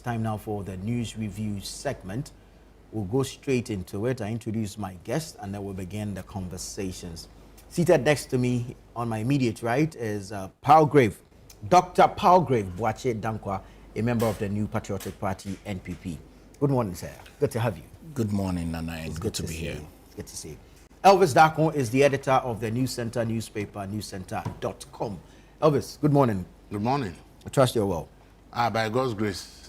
Time now for the news review segment. We'll go straight into it. I introduce my guest and then we'll begin the conversations. Seated next to me on my immediate right is Palgrave, Dr. Palgrave Boache Dankwa, a member of the New Patriotic Party, NPP. Good morning, sir. Good to have you. Good morning, Nana. It's good to be here. It's good to see you. Elvis Darkon is the editor of the News Center newspaper, newscenter.com. Elvis, good morning. Good morning. I trust you're well. By God's grace.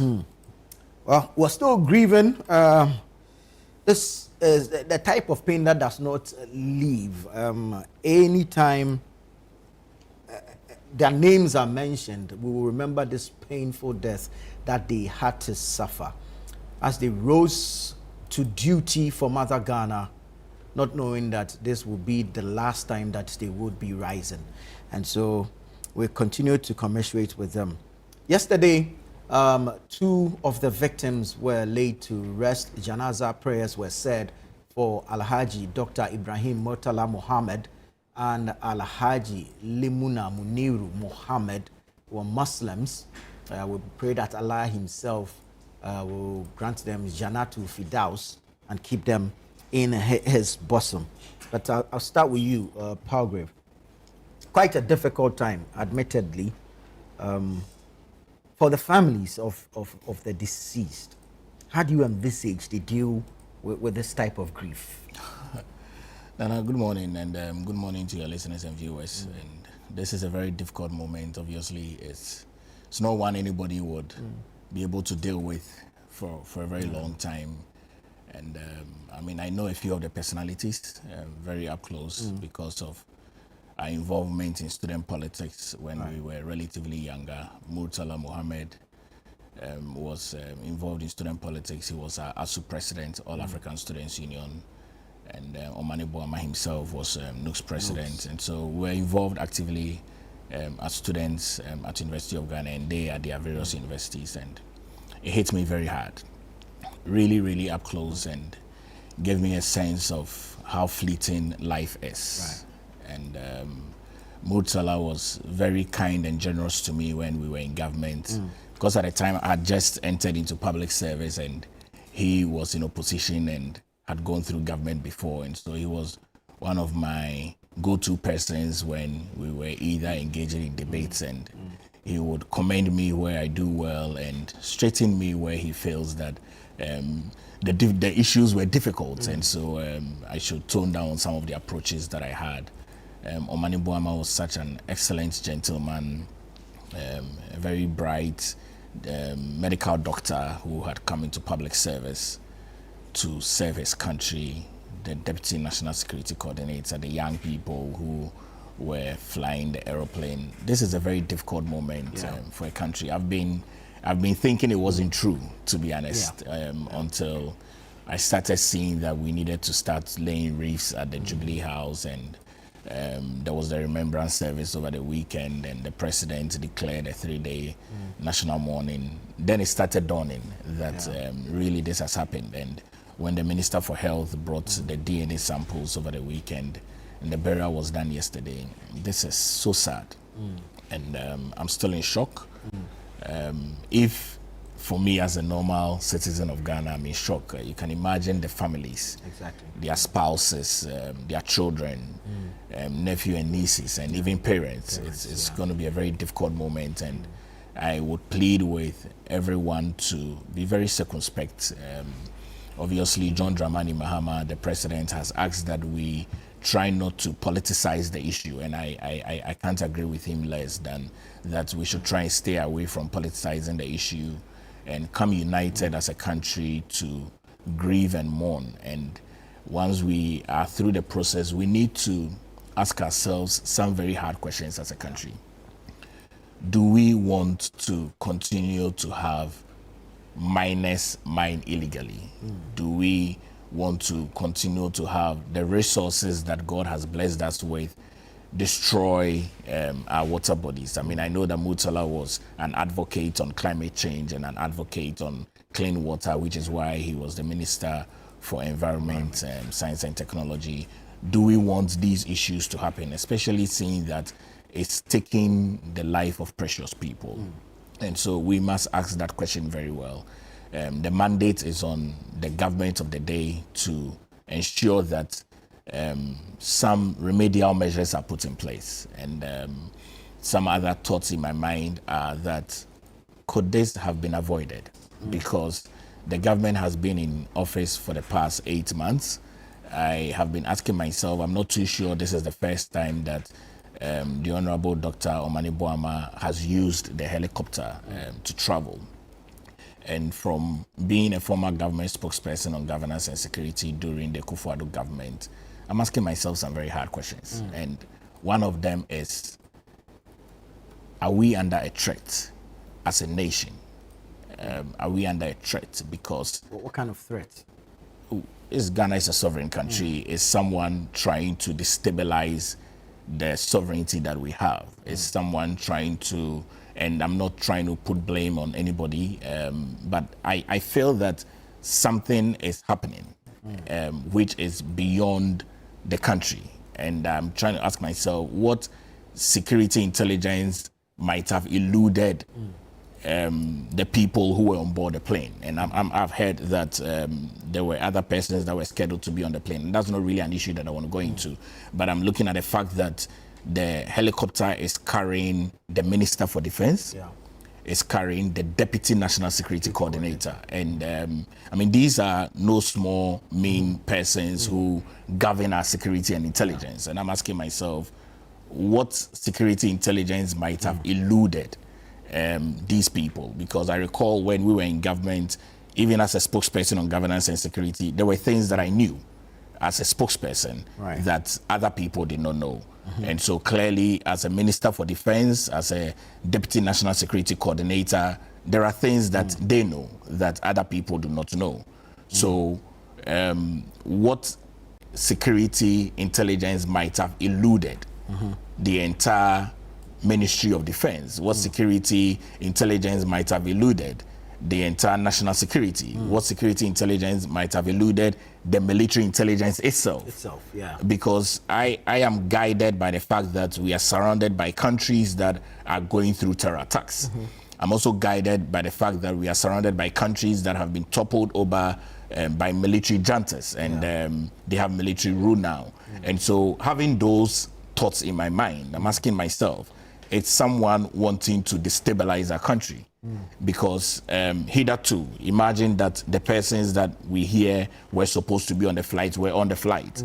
Well, we're still grieving. This is the type of pain that does not leave. Anytime their names are mentioned, we will remember this painful death that they had to suffer as they rose to duty for Mother Ghana, not knowing that this would be the last time that they would be rising. And so we continue to commiserate with them. Yesterday, two of the victims were laid to rest. Janaza prayers were said for Alhaji Dr. Ibrahim Murtala Muhammad and Alhaji Limuna Muniru Muhammad, who were Muslims. We pray that Allah himself will grant them Jannatu Fidaus and keep them in his bosom. But I'll start with you, Palgrave. Quite a difficult time, admittedly, for the families of the deceased. How do you envisage they deal with this type of grief? Nana, good morning, and good morning to your listeners and viewers. And this is a very difficult moment. Obviously, it's not one anybody would be able to deal with for a very long time. And I mean, I know a few of the personalities very up close because of our involvement in student politics when we were relatively younger. Murtala Muhammad was involved in student politics. He was our ASU president, All African Students Union, and Omani Boama himself was NUC's president. And so we're involved actively as students at the University of Ghana, and they at their various universities. And it hit me very hard, really, really up close, and gave me a sense of how fleeting life is. And Murtala was very kind and generous to me when we were in government, because at the time I had just entered into public service and he was in opposition and had gone through government before. And so he was one of my go-to persons when we were either engaging in debates, and he would commend me where I do well and straighten me where he feels that the issues were difficult. And so I should tone down some of the approaches that I had. Omani Boama was such an excellent gentleman, a very bright medical doctor who had come into public service to serve his country, the Deputy National Security Coordinator, the young people who were flying the aeroplane. This is a very difficult moment for a country. I've been thinking it wasn't true, to be honest, until I started seeing that we needed to start laying wreaths at the Jubilee House, and there was the remembrance service over the weekend, and the president declared a 3-day national mourning. Then it started dawning that really this has happened. And when the Minister for Health brought the DNA samples over the weekend, and the burial was done yesterday, this is so sad. And I'm still in shock. If for me as a normal citizen of Ghana, I'm in shock. You can imagine the families, their spouses, their children, nephew and nieces, and even parents. It's going to be a very difficult moment, and I would plead with everyone to be very circumspect. Obviously, John Dramani Mahama, the president, has asked that we try not to politicize the issue, and I can't agree with him less than that we should try and stay away from politicizing the issue and come united as a country to grieve and mourn. And once we are through the process, we need to ask ourselves some very hard questions as a country. Do we want to continue to have miners mine illegally? Do we want to continue to have the resources that God has blessed us with destroy our water bodies? I mean, I know that Murtala was an advocate on climate change and an advocate on clean water, which is why he was the Minister for Environment, Science and Technology. Do we want these issues to happen, especially seeing that it's taking the life of precious people? And so we must ask that question very well. The mandate is on the government of the day to ensure that some remedial measures are put in place. And some other thoughts in my mind are that could this have been avoided? Because the government has been in office for the past 8 months. I have been asking myself, I'm not too sure this is the first time that the Honorable Dr. Omani Boama has used the helicopter to travel. And from being a former government spokesperson on governance and security during the Kufuor government, I'm asking myself some very hard questions. And one of them is, are we under a threat as a nation? Are we under a threat? Because What kind of threat? Ghana is a sovereign country. Is someone trying to destabilize the sovereignty that we have? Is someone trying to, and I'm not trying to put blame on anybody, but I feel that something is happening which is beyond the country. And I'm trying to ask myself what security intelligence might have eluded the people who were on board the plane. And I've heard that there were other persons that were scheduled to be on the plane. And that's not really an issue that I want to go into. But I'm looking at the fact that the helicopter is carrying the Minister for Defense, is carrying the Deputy National Security Coordinator. And I mean, these are no small, mean persons who govern our security and intelligence. And I'm asking myself, what security intelligence might have eluded these people? Because I recall when we were in government, even as a spokesperson on governance and security, there were things that I knew as a spokesperson that other people did not know. And so clearly, as a Minister for Defense, as a Deputy National Security Coordinator, there are things that they know that other people do not know. So what security intelligence might have eluded the entire Ministry of Defense? What security intelligence might have eluded the entire national security? What security intelligence might have eluded the military intelligence itself? Because I am guided by the fact that we are surrounded by countries that are going through terror attacks. I'm also guided by the fact that we are surrounded by countries that have been toppled over by military juntas, and they have military rule now. And so having those thoughts in my mind, I'm asking myself, it's someone wanting to destabilize our country. Because hitherto, imagine that the persons that we hear were supposed to be on the flight were on the flight.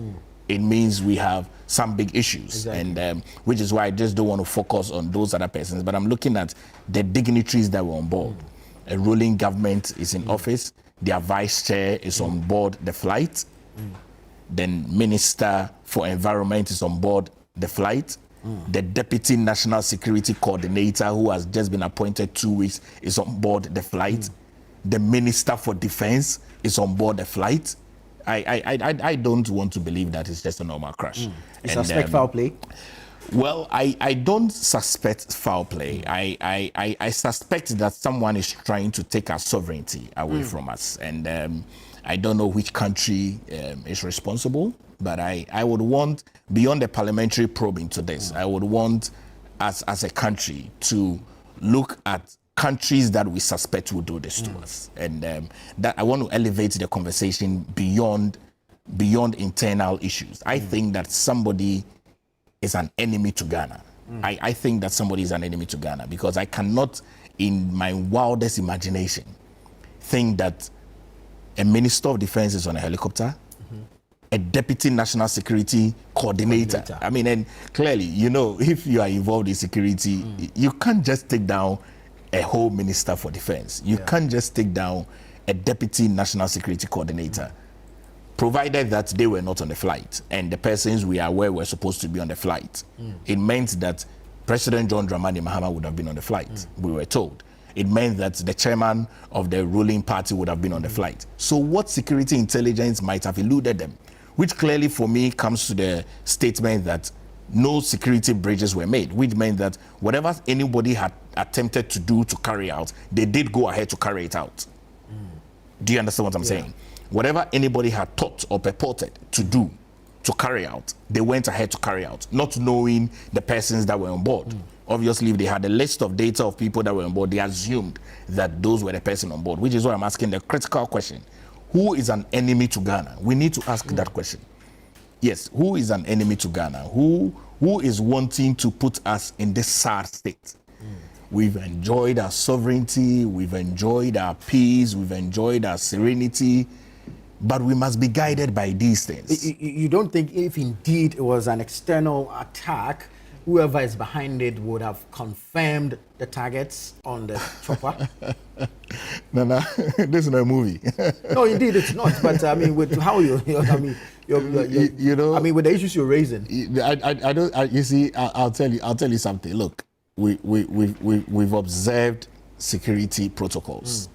It means we have some big issues, and which is why I just don't want to focus on those other persons, but I'm looking at the dignitaries that were on board. A ruling government is in office, their vice chair is on board the flight, then Minister for Environment is on board the flight. The Deputy National Security Coordinator, who has just been appointed 2 weeks, is on board the flight. The Minister for Defense is on board the flight. I don't want to believe that it's just a normal crash. You suspect foul play? Well, I don't suspect foul play. I suspect that someone is trying to take our sovereignty away from us. And I don't know which country is responsible. But I would want, beyond the parliamentary probe into this, I would want us as a country to look at countries that we suspect will do this to us. And that I want to elevate the conversation beyond internal issues. I think that somebody is an enemy to Ghana. I think that somebody is an enemy to Ghana, because I cannot, in my wildest imagination, think that a Minister of Defense is on a helicopter, a Deputy National Security Coordinator. I mean, and clearly, you know, if you are involved in security, you can't just take down a whole Minister for Defense. You can't just take down a Deputy National Security Coordinator, provided that they were not on the flight and the persons we are aware were supposed to be on the flight. It meant that President John Dramani Mahama would have been on the flight, we were told. It meant that the chairman of the ruling party would have been on the flight. So what security intelligence might have eluded them? Which clearly for me comes to the statement that no security bridges were made, which meant that whatever anybody had attempted to do to carry out, they did go ahead to carry it out. Do you understand what I'm saying? Whatever anybody had thought or purported to do to carry out, they went ahead to carry out, not knowing the persons that were on board. obviously if they had a list of data of people that were on board, they assumed that those were the person on board, which is why I'm asking the critical question. Who is an enemy to Ghana? We need to ask that question. Yes, who is an enemy to Ghana? Who is wanting to put us in this sad state? We've enjoyed our sovereignty, we've enjoyed our peace, we've enjoyed our serenity, but we must be guided by these things. You don't think if indeed it was an external attack, whoever is behind it would have confirmed the targets on the chopper? No, this is not a movie. No, indeed it's not. But I mean, with how you know, I mean, with the issues you're raising. I don't. You see, I'll tell you something. Look, we've observed security protocols.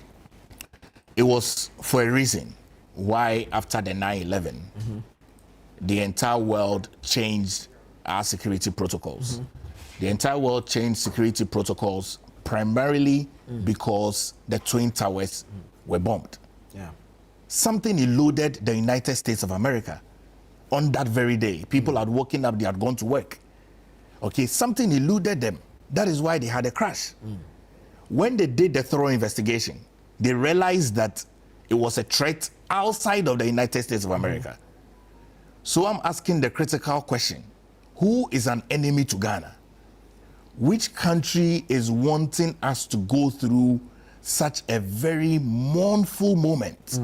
It was for a reason why after the 9/11, the entire world changed our security protocols. The entire world changed security protocols primarily because the Twin Towers were bombed. Yeah. Something eluded the United States of America on that very day. People had woken up, they had gone to work. Okay, something eluded them. That is why they had a crash. When they did the thorough investigation, they realized that it was a threat outside of the United States of America. So I'm asking the critical question, who is an enemy to Ghana? Which country is wanting us to go through such a very mournful moment?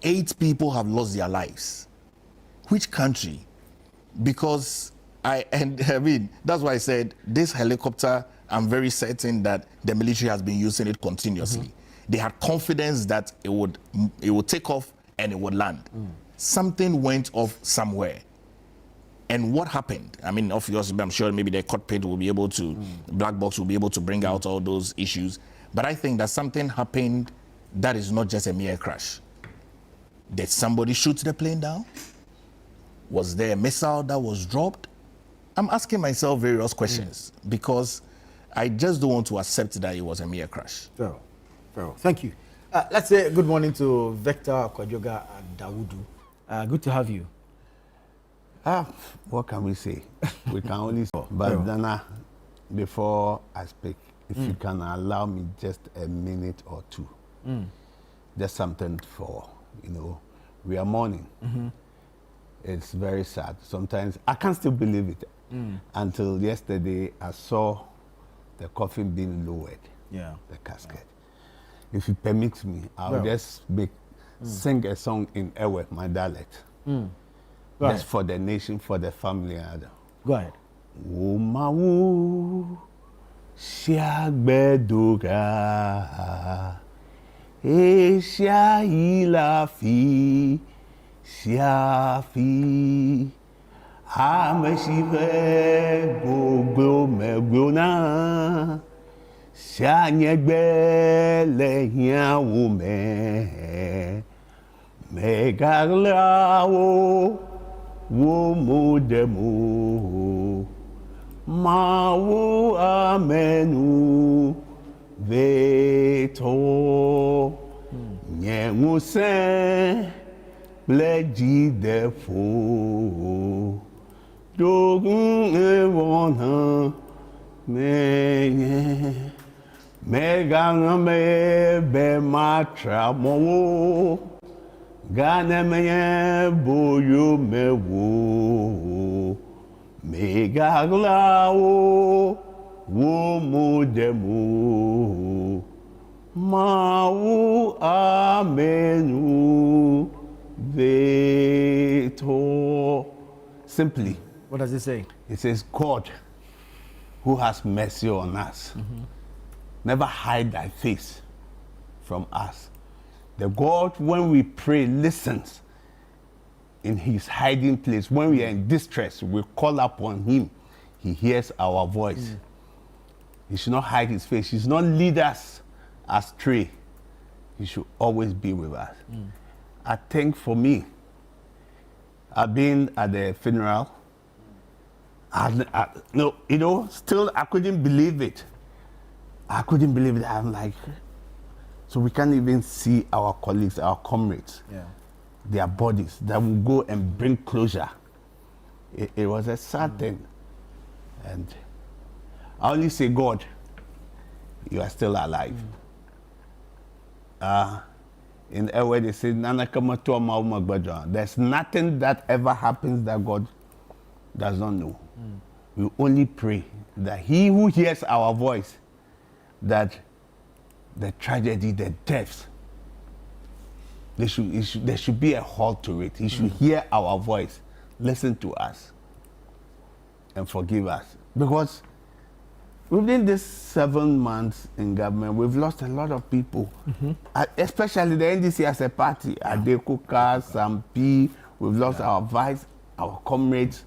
8 people have lost their lives. Which country? Because I mean, that's why I said this helicopter, I'm very certain that the military has been using it continuously. They had confidence that it would take off and it would land. Something went off somewhere. And what happened? I mean, obviously, I'm sure maybe the cockpit will be able to, black box will be able to bring out all those issues. But I think that something happened that is not just a mere crash. Did somebody shoot the plane down? Was there a missile that was dropped? I'm asking myself various questions because I just don't want to accept that it was a mere crash. Fair. Thank you. Let's say good morning to Victor Kwajoga and Dawudu. Good to have you. What can we say? We can only say. But Dana, before I speak, if you can allow me just a minute or two, just something for, we are mourning. It's very sad. Sometimes I can't still believe it. Until yesterday, I saw the coffin being lowered, the casket. If you permit me, I'll just sing a song in Ewe, my dialect. Just for the nation, for the family. Go ahead. Umawu Siagbedoga Esha Ilafi Siafi Ameshive Goglo Megbona Sianyegbe Lehiawume Megarlawo wo modemo ma wo amenu veto nyemuse pleji defo dogun ewona menye megangame be matra mo Gana meye boyo mewo megaglawo wo modemo mawu amenu veto. Simply, What does it say? it says, God, who has mercy on us, never hide thy face from us. The God, when we pray, listens in his hiding place. When we are in distress, we call upon him. He hears our voice. He should not hide his face. He should not lead us astray. He should always be with us. I think for me, I've been at the funeral. Still I couldn't believe it. I'm like, so we can't even see our colleagues, our comrades, their bodies that will go and bring closure. It was a sad thing. And I only say, God, you are still alive. In a way, they say, there's nothing that ever happens that God does not know. We only pray that he who hears our voice, that the tragedy, the deaths, there should be a halt to it. He should hear our voice, listen to us, and forgive us. Because within these 7 months in government, we've lost a lot of people, especially the NDC as a party. Adekuka, Sampi, we've lost our vice, our comrades.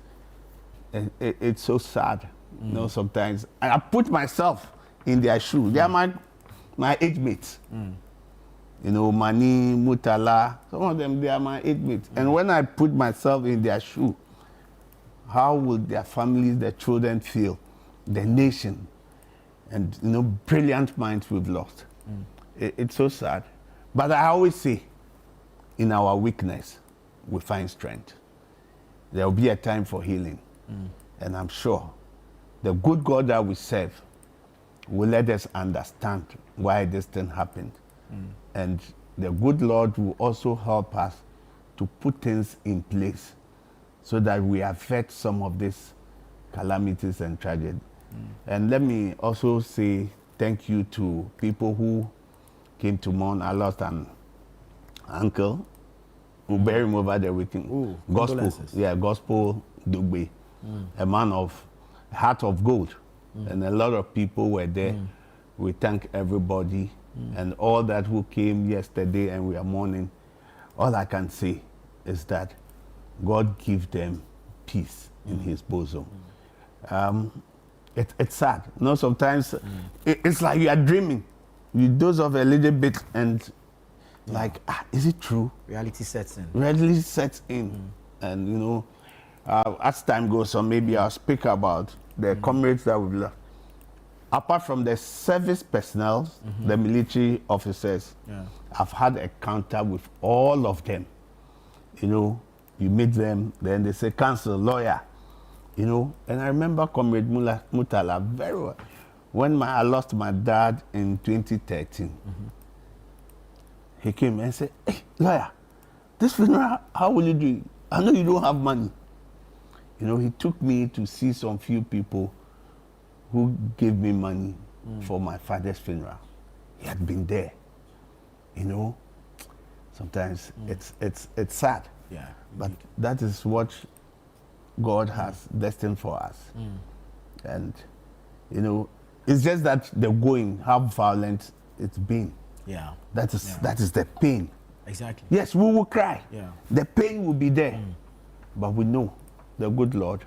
It's so sad, you know, sometimes. And I put myself in their shoes. They are my age mates. You know, Mani, Mutala, some of them, they are my age mates. And when I put myself in their shoe, how would their families, their children feel? The nation, and you know, brilliant minds we've lost. It's so sad. But I always say, in our weakness, we find strength. There will be a time for healing. And I'm sure the good God that we serve will let us understand why this thing happened. And the good Lord will also help us to put things in place so that we avert some of these calamities and tragedy. And let me also say thank you to people who came to mourn. I lost an uncle who buried him over the weekend. Gospel Dugbe, a man of heart of gold. And a lot of people were there. We thank everybody and all that who came yesterday, and we are mourning. All I can say is that God give them peace in his bosom. It's sad. You know, sometimes it's like you are dreaming. You doze off a little bit and like, is it true? Reality sets in. Reality sets in. And you know, as time goes on, maybe I'll speak about the comrades that we've lost. Apart from the service personnel, the military officers, I've had a encounter with all of them. You know, you meet them, then they say, counsel, lawyer, you know. And I remember Comrade Mutala very well. When I lost my dad in 2013, he came and said, hey, lawyer, this funeral, how will you do it? I know you don't have money. You know, he took me to see some few people who gave me money for my father's funeral. He had been there. You know, sometimes it's sad. Yeah. But that is what God has destined for us. And, you know, it's just that the going, how violent it's been. Yeah. That is the pain. Exactly. Yes, we will cry. Yeah. The pain will be there. But we know the good Lord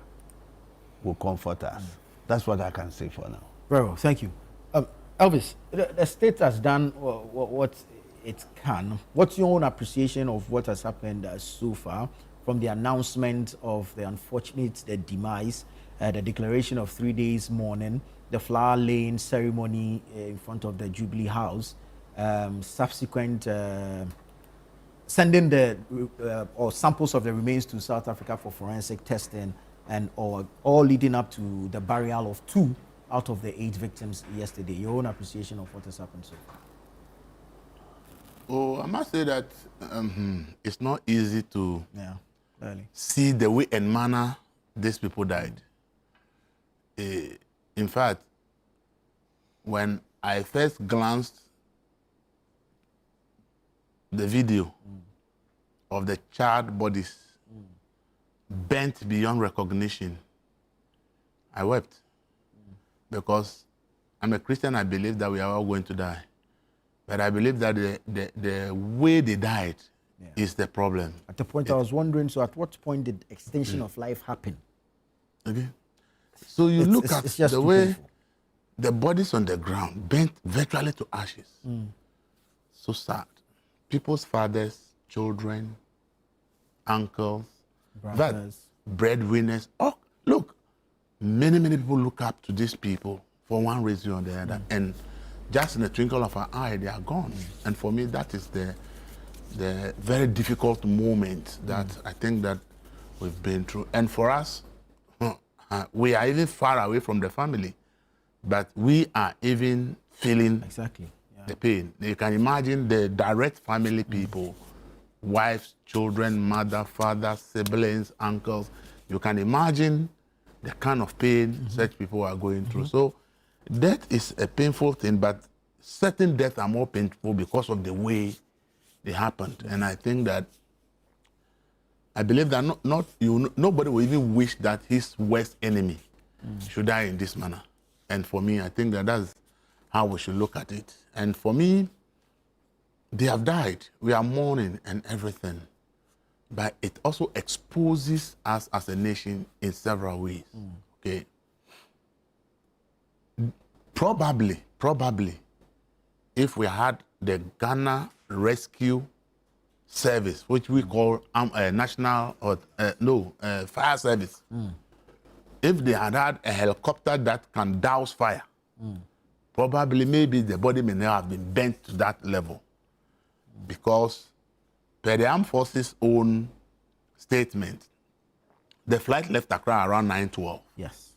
will comfort us. That's what I can say for now. Very well, thank you. Elvis, the state has done what it can. What's your own appreciation of what has happened so far, from the announcement of the unfortunate demise, the declaration of 3 days mourning, the flower laying ceremony in front of the Jubilee House, subsequent sending the or samples of the remains to South Africa for forensic testing, and all leading up to the burial of 2 out of the 8 victims yesterday. Your own appreciation of what has happened so far? Oh, I must say that it's not easy to see the way and manner these people died. In fact, when I first glanced the video of the charred bodies burnt beyond recognition, I wept. Because I'm a Christian, I believe that we are all going to die. But I believe that the way they died is the problem. At the point I was wondering, so at what point did extension of life happen? Okay. So you look at the way the bodies on the ground burnt virtually to ashes. So sad. People's fathers, children, uncles, brothers, breadwinners. Oh, look, many people look up to these people for one reason or the other, and just in the twinkle of an eye, they are gone. And for me, that is the very difficult moment that I think that we've been through. And for us, we are even far away from the family. but we are even feeling Exactly. Yeah. the pain. You can imagine the direct family people, wives, children, mother, father, siblings, uncles. You can imagine the kind of pain such people are going through. So death is a painful thing, but certain deaths are more painful because of the way they happened. And I think that, I believe that nobody will even wish that his worst enemy should die in this manner. And for me, I think that that's how we should look at it. And for me, they have died. We are mourning and everything. But it also exposes us as a nation in several ways. Okay. Probably, if we had the Ghana Rescue Service, which we call National or Fire Service, if they had had a helicopter that can douse fire, probably maybe the body may not have been bent to that level. Because per the Armed Forces' own statement, the flight left Accra around 9:12. Yes.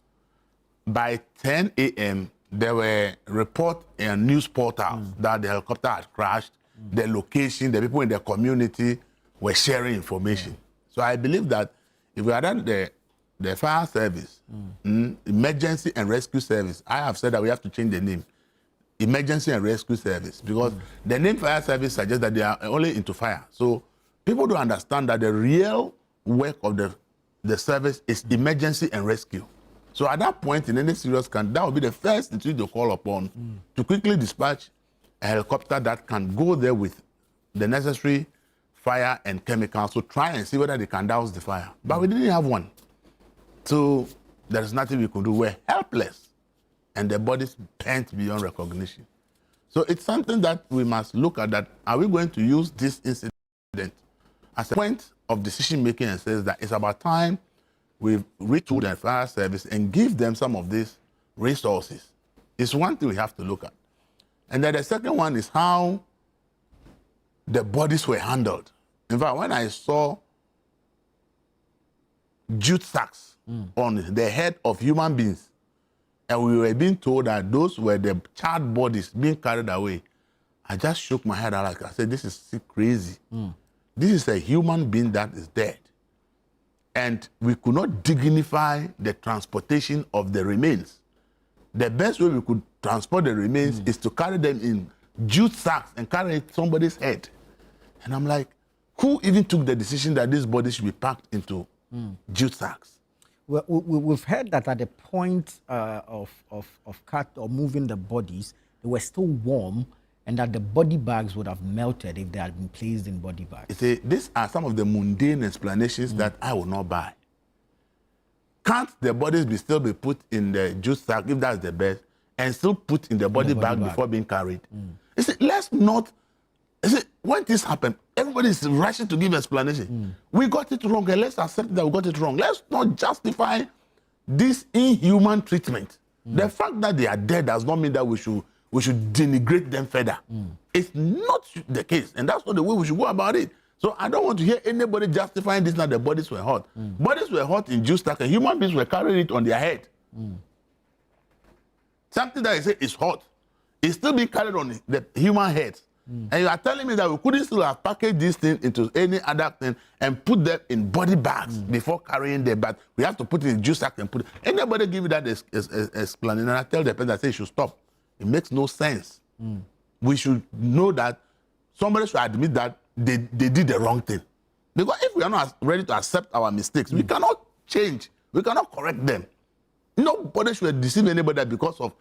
By 10 a.m., there were reports in news portals that the helicopter had crashed, the location, the people in the community were sharing information. So I believe that if we had done the fire service, emergency and rescue service, I have said that we have to change the name. Emergency and rescue service, because the name fire service suggests that they are only into fire. So people don't understand that the real work of the service is emergency and rescue. So at that point, in any serious scandal, that will be the first institute to call upon to quickly dispatch a helicopter that can go there with the necessary fire and chemicals to try and see whether they can douse the fire. But we didn't have one. So there's nothing we could do. We're helpless. And the bodies bent beyond recognition. So it's something that we must look at, that are we going to use this incident as a point of decision making and says that it's about time we retool the fire service and give them some of these resources. It's one thing we have to look at. And then the second one is how the bodies were handled. In fact, when I saw jute sacks on the head of human beings, and we were being told that those were the charred bodies being carried away, I just shook my head. I said, this is crazy. This is a human being that is dead. And we could not dignify the transportation of the remains. The best way we could transport the remains is to carry them in jute sacks and carry somebody's head. And I'm like, who even took the decision that these bodies should be packed into jute sacks? Well, we've heard that at the point of cut or moving the bodies, they were still warm, and that the body bags would have melted if they had been placed in body bags. You see, these are some of the mundane explanations that I will not buy. Can't the bodies still be put in the jute sack, if that's the best, and still put in the body bag before being carried? You see, let's not. You see, when this happened, everybody is rushing to give explanation. We got it wrong, and let's accept that we got it wrong. Let's not justify this inhuman treatment. The fact that they are dead does not mean that we should denigrate them further. It's not the case, and that's not the way we should go about it. So I don't want to hear anybody justifying this, that the bodies were hot. Bodies were hot in jute sack, and human beings were carrying it on their head. Something that I say is hot, it's still being carried on the human head. And you are telling me that we couldn't still have packaged this thing into any other thing and put them in body bags before carrying them, but we have to put it in jute sack and put it. Anybody give you that explanation, and I tell the person that say you should stop. It makes no sense. We should know that somebody should admit that they did the wrong thing. Because if we are not ready to accept our mistakes, we cannot change. We cannot correct them. Nobody should deceive anybody because of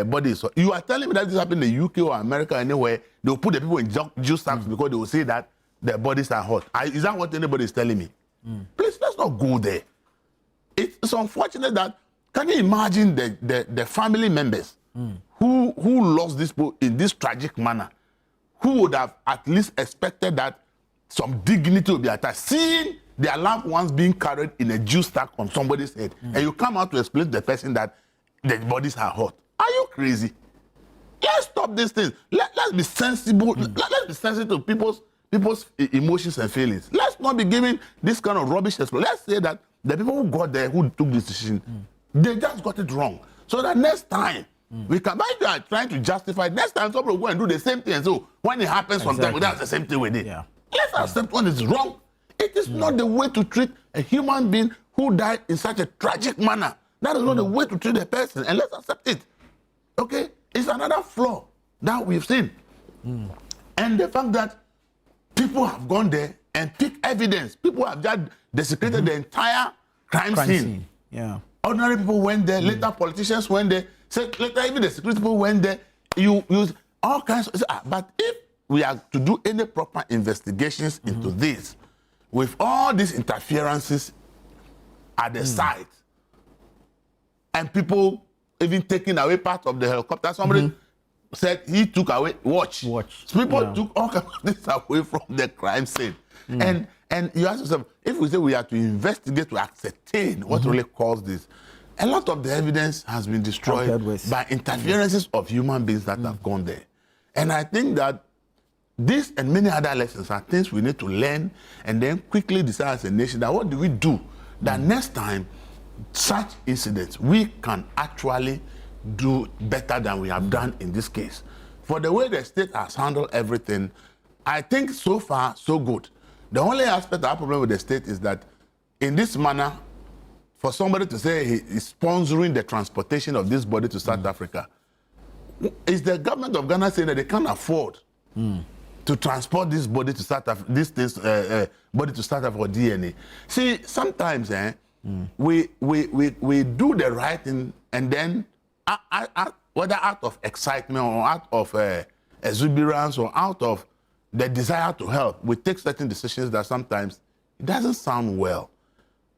bodies. So you are telling me that this happened in the UK or America, anywhere, they will put the people in jute sacks because they will say that their bodies are hot. Is that what anybody is telling me? Please, let's not go there. It's unfortunate that, can you imagine the family members who lost this boat in this tragic manner, who would have at least expected that some dignity will be attached, seeing their loved ones being carried in a jute sack on somebody's head, and you come out to explain to the person that the bodies are hot. Are you crazy? Let's stop these things. Let's be sensible. Let's be sensitive to people's emotions and feelings. Let's not be giving this kind of rubbish explanation. Let's say that the people who got there, who took this decision, they just got it wrong. So that next time, we can, if you are trying to justify, next time somebody will go and do the same thing. So when it happens sometime, that's the same thing we did. Yeah. Let's accept when it's wrong. It is not the way to treat a human being who died in such a tragic manner. That is not the way to treat a person, and let's accept it. Okay? It's another flaw that we've seen. And the fact that people have gone there and picked evidence. People have just desecrated the entire crime scene. Yeah. Ordinary people went there, later politicians went there, later even the security people went there. You use all kinds of... But if we are to do any proper investigations into this, with all these interferences at the site, and people even taking away part of the helicopter, somebody said he took away watch. So people took all kinds of things away from the crime scene. And you ask yourself, if we say we have to investigate to ascertain what really caused this, a lot of the evidence has been destroyed by interferences of human beings that have gone there. And I think that this and many other lessons are things we need to learn and then quickly decide as a nation that what do we do that next time such incidents we can actually do better than we have done in this case. For the way the state has handled everything, I think so far so good. The only aspect of our problem with the state is that in this manner, for somebody to say he is sponsoring the transportation of this body to South Africa, is the government of Ghana saying that they can't afford to transport this body to South Africa, body to South Africa for DNA? See, sometimes we do the right thing, and then whether out of excitement or out of exuberance or out of the desire to help, we take certain decisions that sometimes it doesn't sound well.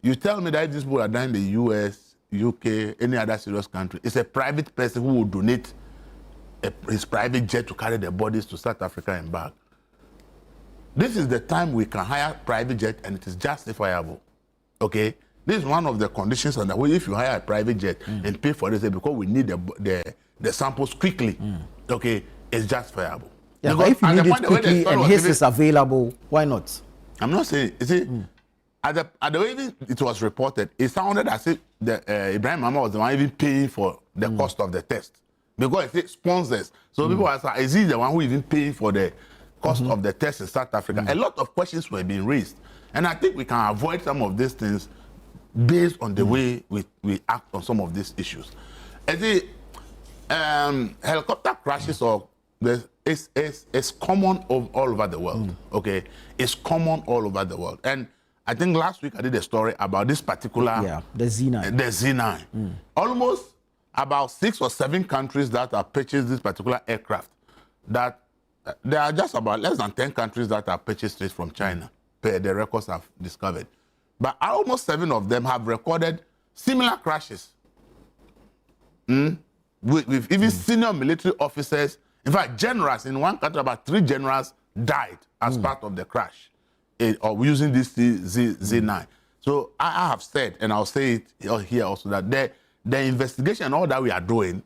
You tell me that these people are done in the US, UK, any other serious country. It's a private person who will donate his private jet to carry the bodies to South Africa and back. This is the time we can hire private jet and it is justifiable. Okay? This is one of the conditions under which if you hire a private jet and pay for this because we need the samples quickly, okay, it's justifiable. Yeah, but if you need it quickly and his is available, why not? I'm not saying, you see, at the way it was reported, it sounded as if Ibrahim Mama was the one even paying for the cost of the test. Because it said sponsors. So people ask, is he the one who even paying for the cost of the test in South Africa? A lot of questions were being raised. And I think we can avoid some of these things based on the way we act on some of these issues. And the helicopter crashes it's common all over the world. Okay, it's common all over the world. And I think last week I did a story about this particular the Z9. The Z9. Almost about 6 or 7 countries that have purchased this particular aircraft. That there are just about less than 10 countries that have purchased it from China, per the records I've discovered. But almost 7 of them have recorded similar crashes. With even senior military officers. In fact, generals in one country, about 3 generals died as part of the crash of using this Z9. So I have said, and I'll say it here also, that the investigation and all that we are doing,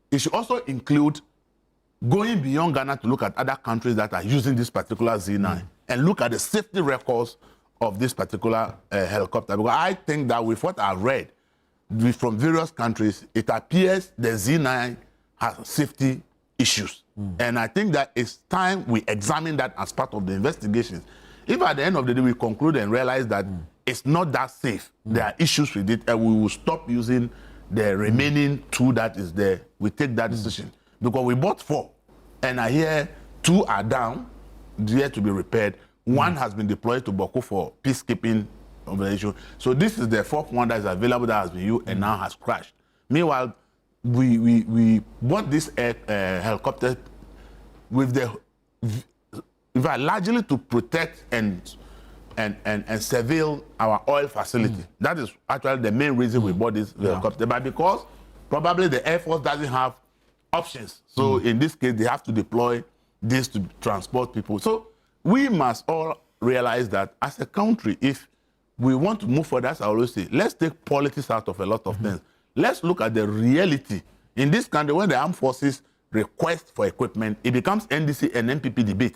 it should also include going beyond Ghana to look at other countries that are using this particular Z9 and look at the safety records of this particular helicopter. Because I think that with what I've read from various countries, it appears the Z9 has safety issues. And I think that it's time we examine that as part of the investigations. If at the end of the day we conclude and realize that it's not that safe, there are issues with it, and we will stop using the remaining 2 that is there, we take that decision. Because we bought 4, and I hear 2 are down, there to be repaired. 1 has been deployed to Boko for peacekeeping operation. So this is the 4th one that is available that has been used and now has crashed. Meanwhile, we bought this helicopter with largely to protect and surveil our oil facility. That is actually the main reason we bought this helicopter. But because probably the Air Force doesn't have options, so in this case they have to deploy this to transport people. So we must all realize that as a country, if we want to move forward, as I always say, let's take politics out of a lot of things. Let's look at the reality. In this country, when the armed forces request for equipment, it becomes NDC and NPP debate.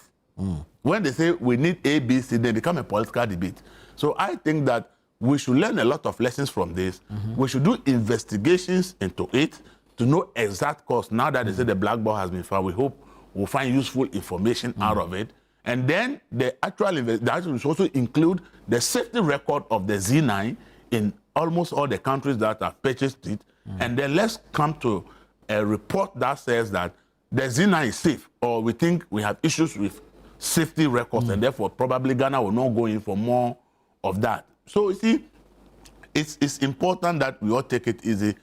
When they say we need A, B, C, they become a political debate. So I think that we should learn a lot of lessons from this. We should do investigations into it to know exact cause. Now that they say the black ball has been found, we hope we'll find useful information out of it. And then the actual investigation will also include the safety record of the Z9 in almost all the countries that have purchased it. And then let's come to a report that says that the Z9 is safe, or we think we have issues with safety records, and therefore probably Ghana will not go in for more of that. So you see, it's important that we all take it easy.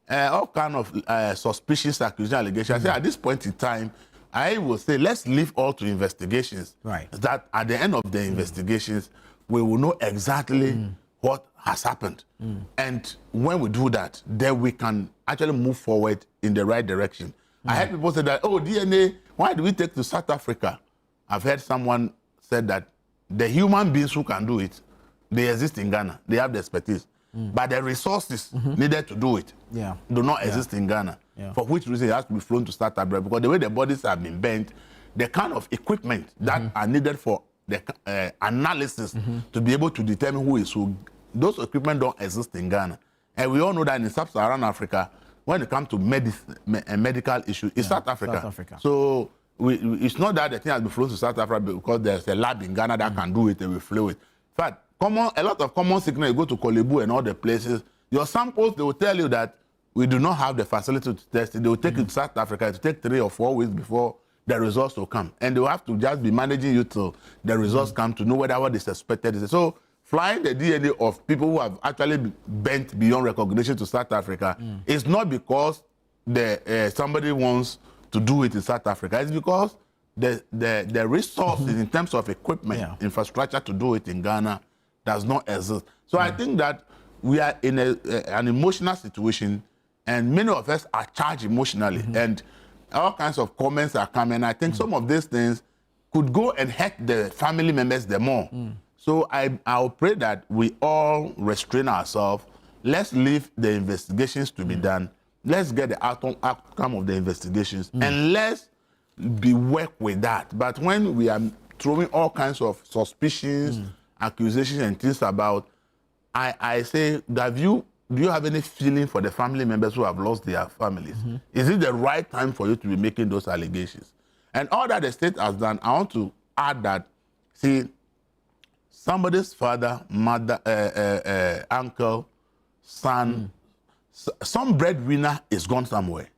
All kind of suspicious accusation, allegations. I say at this point in time, I will say let's leave all to investigations. Right. That at the end of the investigations, we will know exactly what has happened. And when we do that, then we can actually move forward in the right direction. I heard people say that, oh, DNA, why do we take to South Africa? I've heard someone said that the human beings who can do it, they exist in Ghana. They have the expertise. But the resources needed to do it do not exist in Ghana. For which reason it has to be flown to South Africa, because the way the bodies have been bent, the kind of equipment that are needed for the analysis to be able to determine who is who, those equipment don't exist in Ghana. And we all know that in Sub-Saharan Africa, when it comes to medical issues, it's South Africa. So it's not that the thing has been flown to South Africa because there's a lab in Ghana that can do it and we flew it. In fact, a lot of common sickness, you go to Kolebu and all the places, your samples, they will tell you that we do not have the facility to test it. They will take it to South Africa. It will take 3 or 4 weeks before the results will come. And they will have to just be managing you till the results come to know whether what is suspected is. So flying the DNA of people who have actually bent beyond recognition to South Africa is not because somebody wants to do it in South Africa. It's because the resources in terms of equipment, infrastructure to do it in Ghana does not exist. So I think that we are in an emotional situation, and many of us are charged emotionally, and all kinds of comments are coming. I think some of these things could go and hurt the family members the more. So I'll pray that we all restrain ourselves. Let's leave the investigations to be done. Let's get the outcome of the investigations, and let's work with that. But when we are throwing all kinds of suspicions, accusations, and things about, I say, do you have any feeling for the family members who have lost their families? Is it the right time for you to be making those allegations? And all that the state has done, I want to add that, see, somebody's father, mother, uncle, son, some breadwinner is gone somewhere.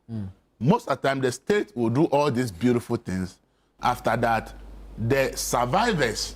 Most of the time, the state will do all these beautiful things. After that, the survivors,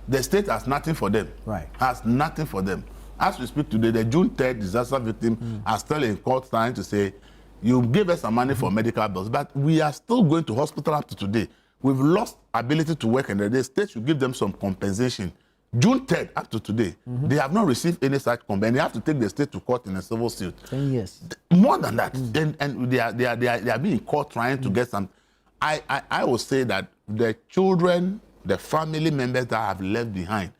the state has nothing for them. Has nothing for them. As we speak today, the June 3rd disaster victim are still in court trying to say, you give us some money for medical bills, but we are still going to hospital up to today. We've lost ability to work, and the state should give them some compensation. June 3rd up to today, they have not received any such compensation. They have to take the state to court in a civil suit. 10 years. More than that. And they are being in court trying to get some. I will say that the children, the family members that have left behind,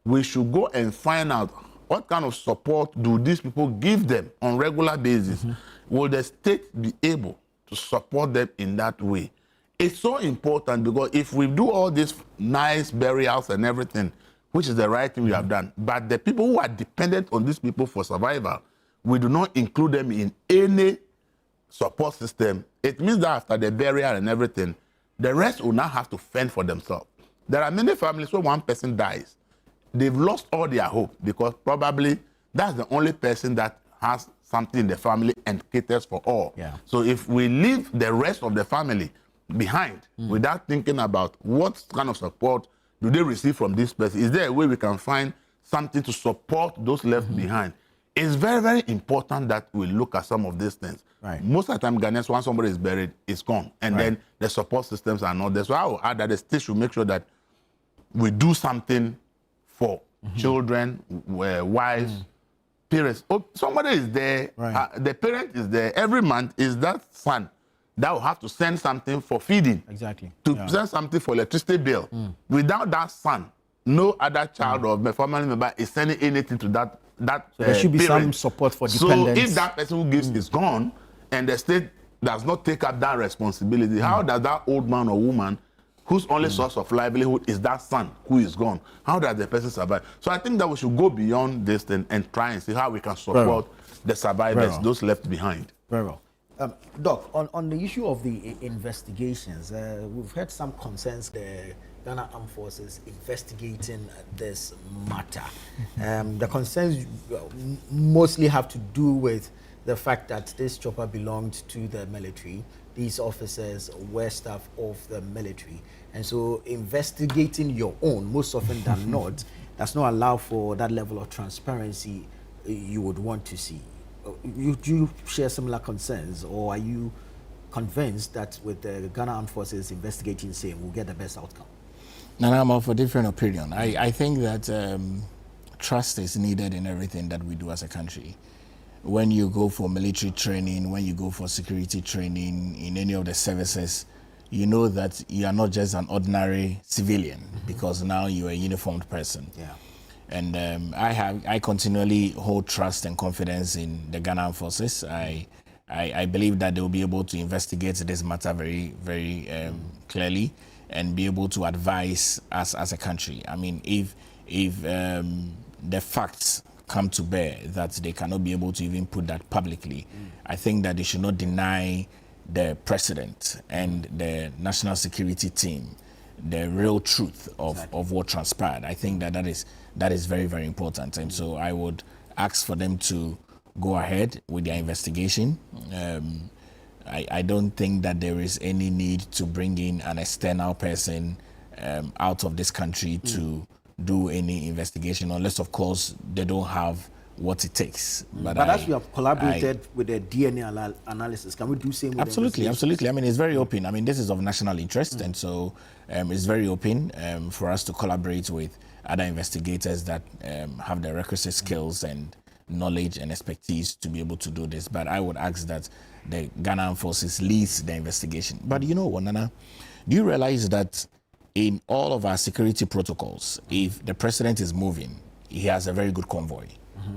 we should go and find out what kind of support do these people give them on regular basis. Will the state be able to support them in that way? It's so important, because if we do all these nice burials and everything, which is the right thing we have done, but the people who are dependent on these people for survival, we do not include them in any support system. It means that after the burial and everything, the rest will now have to fend for themselves. There are many families where one person dies, they've lost all their hope, because probably that's the only person that has something in the family and caters for all. So if we leave the rest of the family behind without thinking about what kind of support do they receive from this person, is there a way we can find something to support those left behind? It's very, very important that we look at some of these things. Most of the time, Ghanaians, once somebody is buried, it's gone. And then the support systems are not there. So I will add that the state should make sure that we do something for children, wives, parents. Oh, somebody is there, the parent is there. Every month is that son that will have to send something for feeding. To send something for electricity bill. Without that son, no other child or family member is sending anything to that there should be parent. some support for dependents. So if that person who gives is gone, and the state does not take up that responsibility, how does that old man or woman whose only source of livelihood is that son who is gone. How does the person survive? So I think that we should go beyond this and try and see how we can support the survivors, those left behind. Very well. Doc, on the issue of the investigations, we've heard some concerns the Ghana Armed Forces investigating this matter. The concerns mostly have to do with the fact that this chopper belonged to the military. These officers were staff of the military. And so investigating your own, most often than not, does not allow for that level of transparency you would want to see. Do you share similar concerns, or are you convinced that with the Ghana Armed Forces investigating same, we'll get the best outcome? No, I'm of a different opinion. I think that trust is needed in everything that we do as a country. When you go for military training, when you go for security training in any of the services, you know that you are not just an ordinary civilian, because now you're a uniformed person. Yeah. And I continually hold trust and confidence in the Ghana Armed Forces. I believe that they will be able to investigate this matter very, very clearly and be able to advise us as a country. I mean, if the facts come to bear that they cannot be able to even put that publicly, I think that they should not deny the president and the national security team the real truth of what transpired. I think that is very, very important. And so I would ask for them to go ahead with their investigation. I don't think that there is any need to bring in an external person out of this country to do any investigation, unless, of course, they don't have what it takes. But as we have collaborated with the DNA analysis, can we do same with absolutely, absolutely. I mean, it's very open. I mean, this is of national interest, and so it's very open for us to collaborate with other investigators that have the requisite skills and knowledge and expertise to be able to do this. But I would ask that the Ghana Armed Forces leads the investigation. But you know what, Nana? Do you realize that in all of our security protocols, if the president is moving, he has a very good convoy,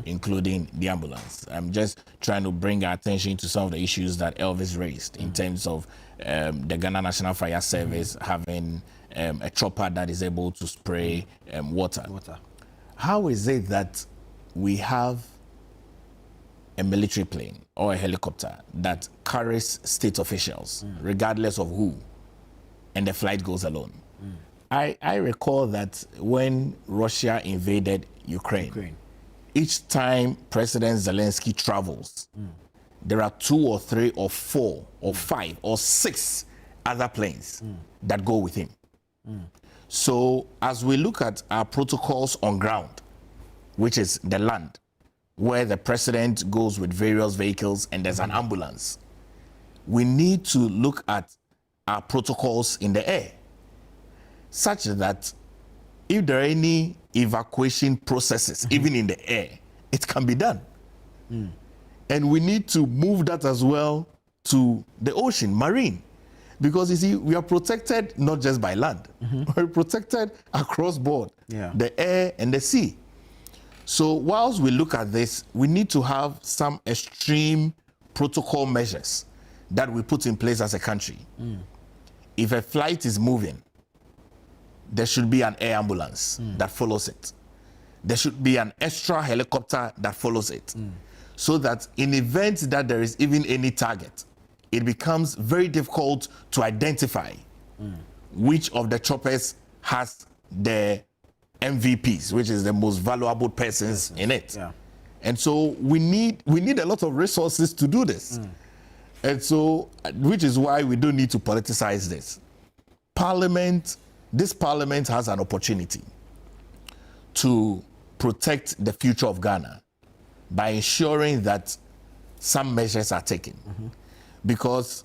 including the ambulance? I'm just trying to bring our attention to some of the issues that Elvis raised in terms of the Ghana National Fire Service having a chopper that is able to spray water. How is it that we have a military plane or a helicopter that carries state officials, regardless of who, and the flight goes alone? I recall that when Russia invaded Ukraine, each time President Zelensky travels, there are 2 or 3 or 4 or 5 or 6 other planes that go with him. So as we look at our protocols on ground, which is the land, where the president goes with various vehicles and there's an ambulance, we need to look at our protocols in the air, such that if there are any evacuation processes, even in the air, it can be done. And we need to move that as well to the ocean, marine. Because you see, we are protected not just by land, we're protected across board, the air and the sea. So whilst we look at this, we need to have some extreme protocol measures that we put in place as a country. If a flight is moving, there should be an air ambulance that follows it. There should be an extra helicopter that follows it. So that in event that there is even any target, it becomes very difficult to identify which of the choppers has the MVPs, which is the most valuable persons in it. And so we need a lot of resources to do this. And so, which is why we don't need to politicize this. This parliament has an opportunity to protect the future of Ghana by ensuring that some measures are taken. Because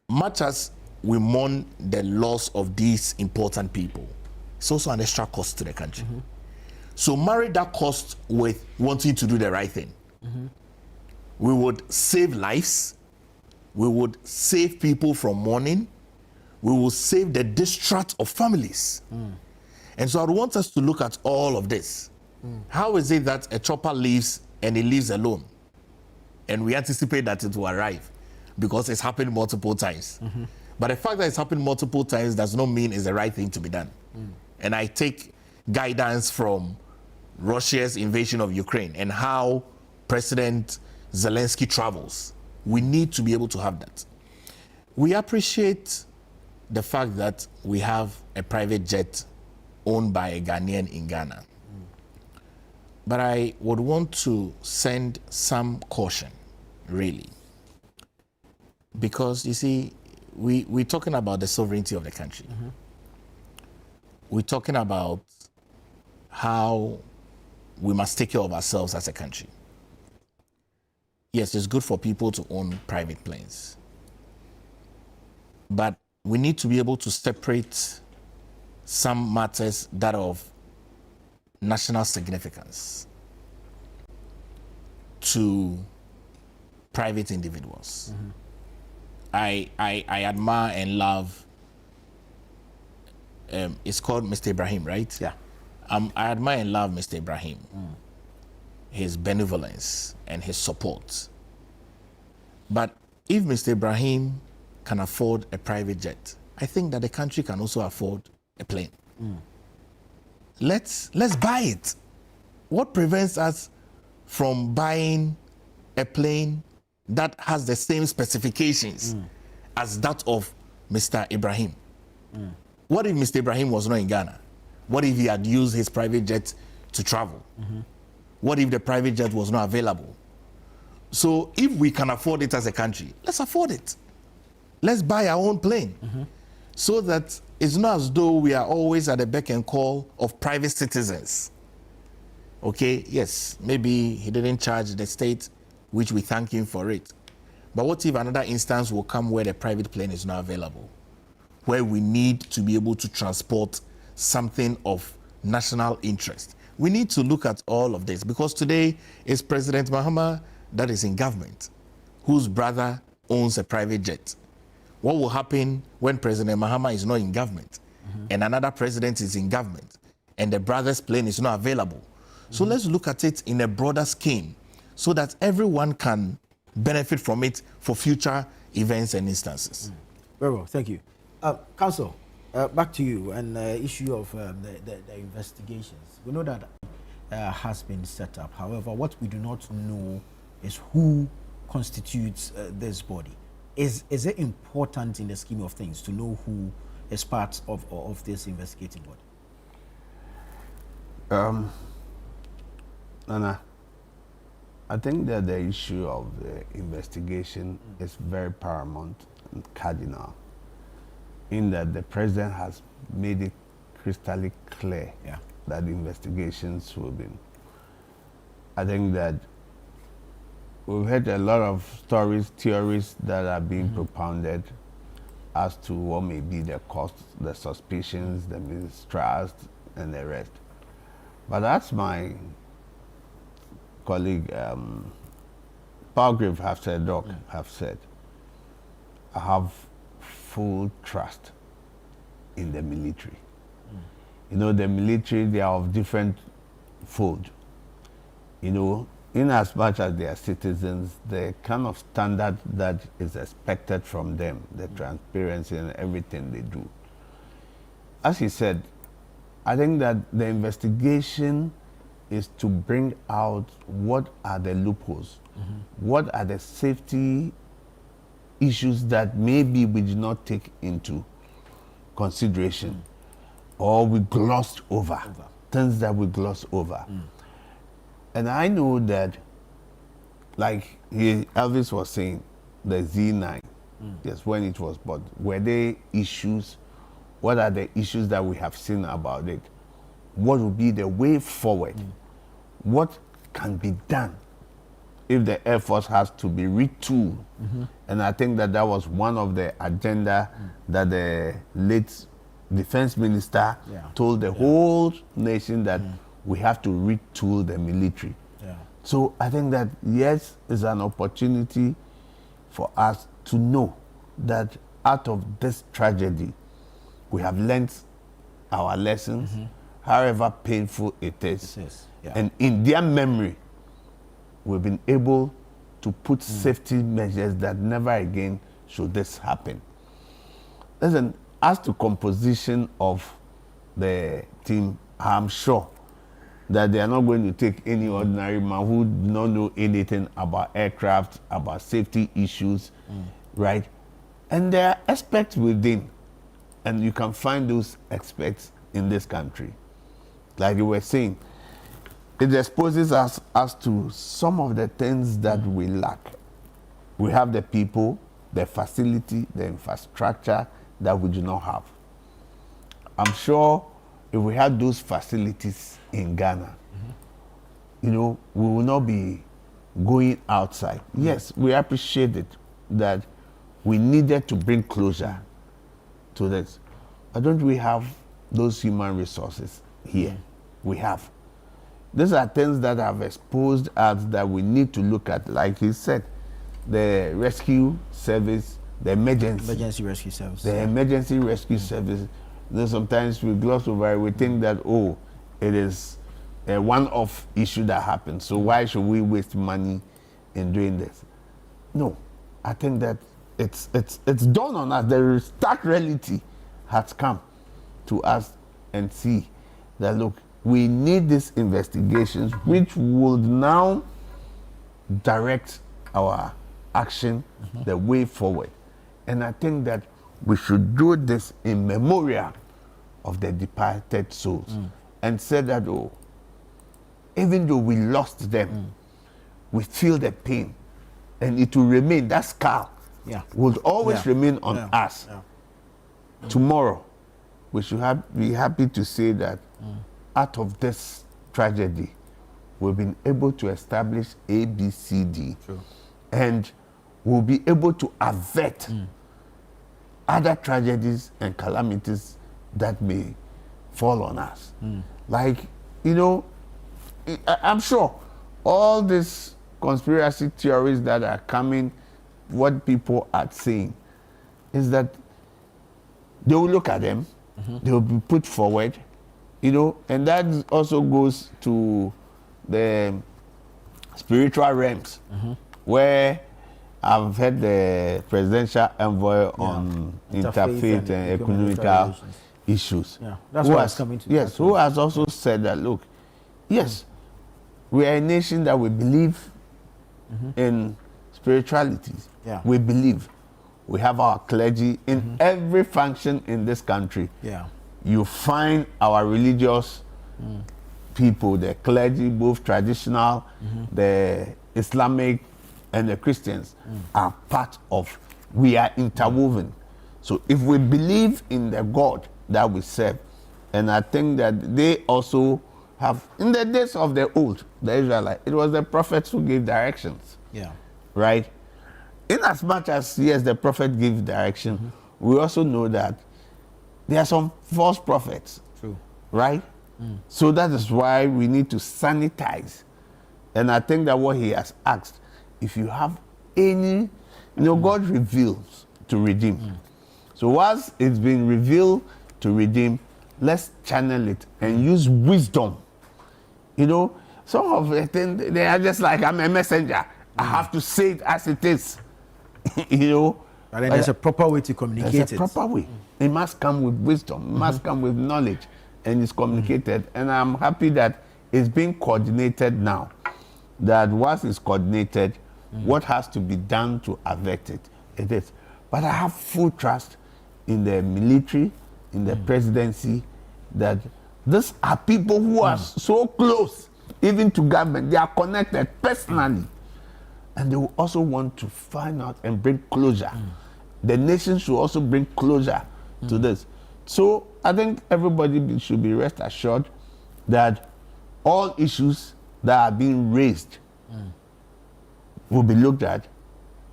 much as we mourn the loss of these important people, it's also an extra cost to the country. So marry that cost with wanting to do the right thing. We would save lives. We would save people from mourning. We will save the distress of families. And so I want us to look at all of this. How is it that a chopper leaves and it leaves alone? And we anticipate that it will arrive because it's happened multiple times. But the fact that it's happened multiple times does not mean it's the right thing to be done. And I take guidance from Russia's invasion of Ukraine and how President Zelensky travels. We need to be able to have that. We appreciate the fact that we have a private jet owned by a Ghanaian in Ghana. But I would want to send some caution, really. Because, you see, we're talking about the sovereignty of the country. We're talking about how we must take care of ourselves as a country. Yes, it's good for people to own private planes. But we need to be able to separate some matters that are of national significance to private individuals. I admire and love, it's called Mr. Ibrahim, right? Yeah. I admire and love Mr. Ibrahim, his benevolence and his support. But if Mr. Ibrahim can afford a private jet, I think that the country can also afford a plane. Let's buy it. What prevents us from buying a plane that has the same specifications as that of Mr. Ibrahim? What if Mr. Ibrahim was not in Ghana? What if he had used his private jet to travel? What if the private jet was not available? So if we can afford it as a country, let's afford it. Let's buy our own plane. So that it's not as though we are always at the beck and call of private citizens. Okay, yes, maybe he didn't charge the state, which we thank him for it. But what if another instance will come where the private plane is not available, where we need to be able to transport something of national interest? We need to look at all of this, because today is President Mahama that is in government, whose brother owns a private jet. What will happen when President Mahama is not in government and another president is in government and the brother's plane is not available? So let's look at it in a broader scheme so that everyone can benefit from it for future events and instances. Very well, thank you. Counsel, back to you and the issue of the investigations. We know that has been set up. However, what we do not know is who constitutes this body. Is it important in the scheme of things to know who is part of this investigating body? Nana, I think that the issue of the investigation is very paramount and cardinal, in that the president has made it crystal clear that investigations will be. I think that we've heard a lot of stories, theories that are being propounded as to what may be the cause, the suspicions, the mistrust, and the rest. But as my colleague Palgrave have said, I have full trust in the military. You know, the military, they are of different fold. You know, in as much as they are citizens, the kind of standard that is expected from them, the transparency and everything they do. As he said, I think that the investigation is to bring out what are the loopholes, what are the safety issues that maybe we did not take into consideration or we glossed over, things that we glossed over. And I know that, like Elvis was saying, the Z9, yes, when it was bought, were there issues? What are the issues that we have seen about it? What will be the way forward? What can be done if the Air Force has to be retooled? And I think that that was one of the agenda that the late defense minister told the whole nation, that we have to retool the military. So I think that, yes, it's an opportunity for us to know that out of this tragedy, we have learned our lessons, however painful it is. And in their memory, we've been able to put safety measures that never again should this happen. Listen, as to composition of the team, I'm sure that they are not going to take any ordinary man who do not know anything about aircraft, about safety issues, right? And there are experts within, and you can find those experts in this country. Like you were saying, it exposes us as to some of the things that we lack. We have the people, the facility, the infrastructure that we do not have. I'm sure if we had those facilities in Ghana, you know, we will not be going outside. Yes, we appreciate it that we needed to bring closure to this. But don't we have those human resources here? We have. These are things that have exposed us that we need to look at. Like he said, the rescue service, the emergency rescue service. The emergency rescue service. Then sometimes we gloss over it. We think that, oh, it is a one-off issue that happens. So why should we waste money in doing this? No, I think that it's dawned on us. The stark reality has come to us and see that, look, we need these investigations which would now direct our action, the way forward. And I think that we should do this in memorial of the departed souls and say that, oh, even though we lost them, we feel the pain and it will remain, that scar will always remain on us. Tomorrow, we should be happy to say that out of this tragedy, we've been able to establish A, B, C, D, and we'll be able to avert other tragedies and calamities that may fall on us. Like, you know, I'm sure all these conspiracy theories that are coming, what people are saying is that they will look at them, they will be put forward, you know, and that also goes to the spiritual realms, where I've heard the presidential envoy on interfaith and economical issues. That's what is coming to. Yes, who has also said that, look, yes, we are a nation that we believe in spirituality. We believe. We have our clergy in every function in this country. You find our religious people, the clergy, both traditional, the Islamic, and the Christians are part of, we are interwoven. So if we believe in the God that we serve, and I think that they also have, in the days of the old, the Israelites, it was the prophets who gave directions. Right? In as much as, yes, the prophet gave direction, we also know that there are some false prophets. Right? So that is why we need to sanitize. And I think that what he has asked, if you have any, you know, God reveals to redeem. So once it's been revealed to redeem, let's channel it and use wisdom. You know, some of the things, they are just like, I'm a messenger. I have to say it as it is. You know. But then there's a proper way to communicate it. There's a proper way. It must come with wisdom. It must come with knowledge. And it's communicated. And I'm happy that it's being coordinated now. That once it's coordinated, what has to be done to avert it, it is. But I have full trust in the military, in the presidency, that these are people who are so close, even to government. They are connected personally. And they will also want to find out and bring closure. The nation should also bring closure to this. So I think everybody should be rest assured that all issues that are being raised will be looked at.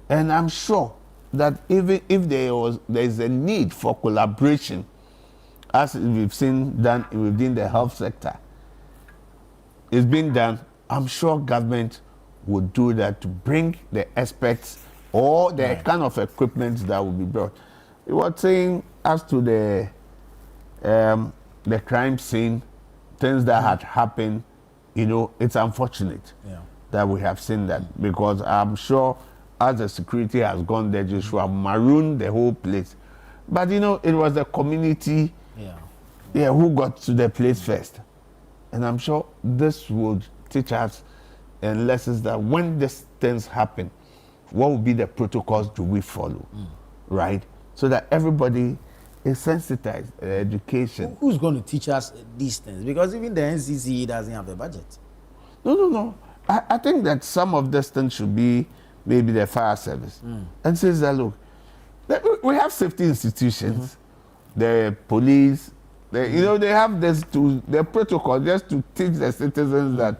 And I'm sure that even if there is a need for collaboration, as we've seen done within the health sector, it's been done. I'm sure government would do that to bring the experts or the kind of equipment that will be brought. It was saying as to the crime scene, things that had happened, you know, it's unfortunate that we have seen that, because I'm sure as the security has gone there, just have marooned the whole place. But you know, it was the community who got to the place first. And I'm sure this would teach us and lessons that when these things happen, what will be the protocols do we follow, right? So that everybody is sensitized, education. Who's going to teach us these things? Because even the NCC doesn't have a budget. No. I think that some of this things should be maybe the fire service. And says that, look, we have safety institutions, the police, you know, they have this the protocol just to teach the citizens that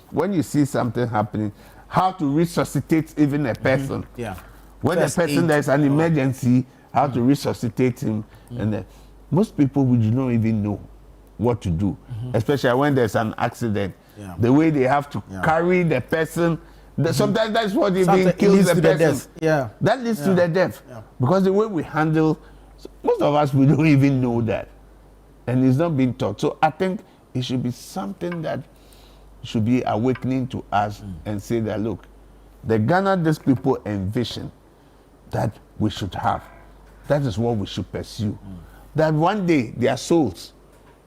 when you see something happening, how to resuscitate even a person. Yeah. When First a person aid. there's an emergency, how to resuscitate him. And most people would not even know what to do, especially when there's an accident. Yeah. The way they have to carry the person. Sometimes that's what even kills leads the to the person. death. Yeah. That leads to the death. Yeah. Because the way we handle, most of us, we don't even know that. And it's not being taught. So I think it should be something that should be awakening to us and say that, look, the Ghana these people envision that we should have, that is what we should pursue. That one day their souls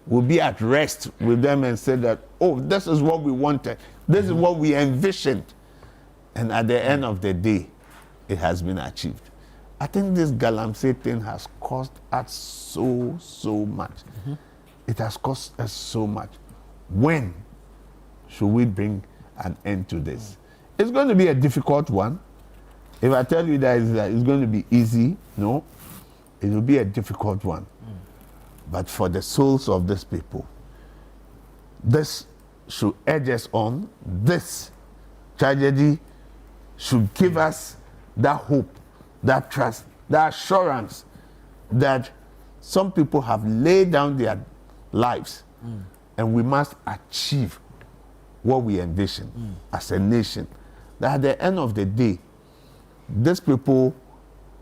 will be at rest with them and say that, oh, this is what we wanted. This is what we envisioned. And at the end of the day, it has been achieved. I think this Galamsey thing has cost us so much. It has cost us so much. When should we bring an end to this? It's going to be a difficult one. If I tell you that it's going to be easy, no, it will be a difficult one. But for the souls of these people, this should urge us on. This tragedy should give us that hope, that trust, that assurance that some people have laid down their lives and we must achieve what we envision as a nation. That at the end of the day, these people,